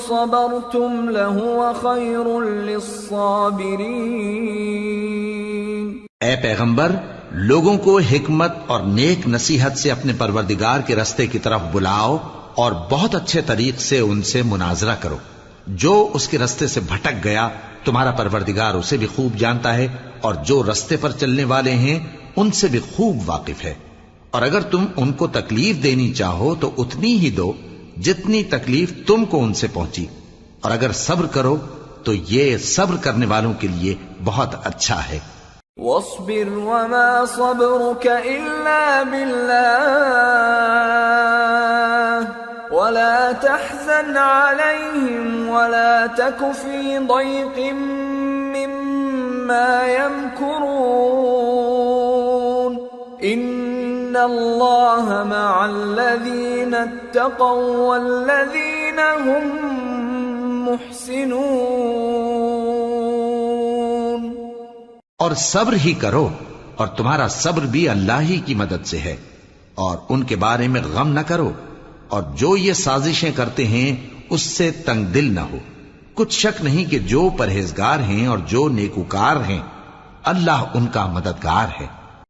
صَبَرْتُمْ لَهُوَ خَيْرٌ لِلصَّابِرِينَ۔ اے پیغمبر، لوگوں کو حکمت اور نیک نصیحت سے اپنے پروردگار کے رستے کی طرف بلاؤ اور بہت اچھے طریق سے ان سے مناظرہ کرو۔ جو اس کے رستے سے بھٹک گیا تمہارا پروردگار اسے بھی خوب جانتا ہے، اور جو رستے پر چلنے والے ہیں ان سے بھی خوب واقف ہے۔ اور اگر تم ان کو تکلیف دینی چاہو تو اتنی ہی دو جتنی تکلیف تم کو ان سے پہنچی، اور اگر صبر کرو تو یہ صبر کرنے والوں کے لیے بہت اچھا ہے۔ وَاصْبِرْ وَمَا صَبْرُكَ إِلَّا بِاللَّهِ وَلَا تَحْزَنْ عَلَيْهِمْ وَلَا تَكُ فِي ضَيْقٍ مِّمَّا يَمْكُرُونَ إِنَّ اللَّهَ مَعَ الَّذِينَ اتَّقَوْا وَالَّذِينَ هُمْ مُحْسِنُونَ۔ اور صبر ہی کرو، اور تمہارا صبر بھی اللہ ہی کی مدد سے ہے، اور ان کے بارے میں غم نہ کرو، اور جو یہ سازشیں کرتے ہیں اس سے تنگ دل نہ ہو۔ کچھ شک نہیں کہ جو پرہیزگار ہیں اور جو نیکوکار ہیں اللہ ان کا مددگار ہے۔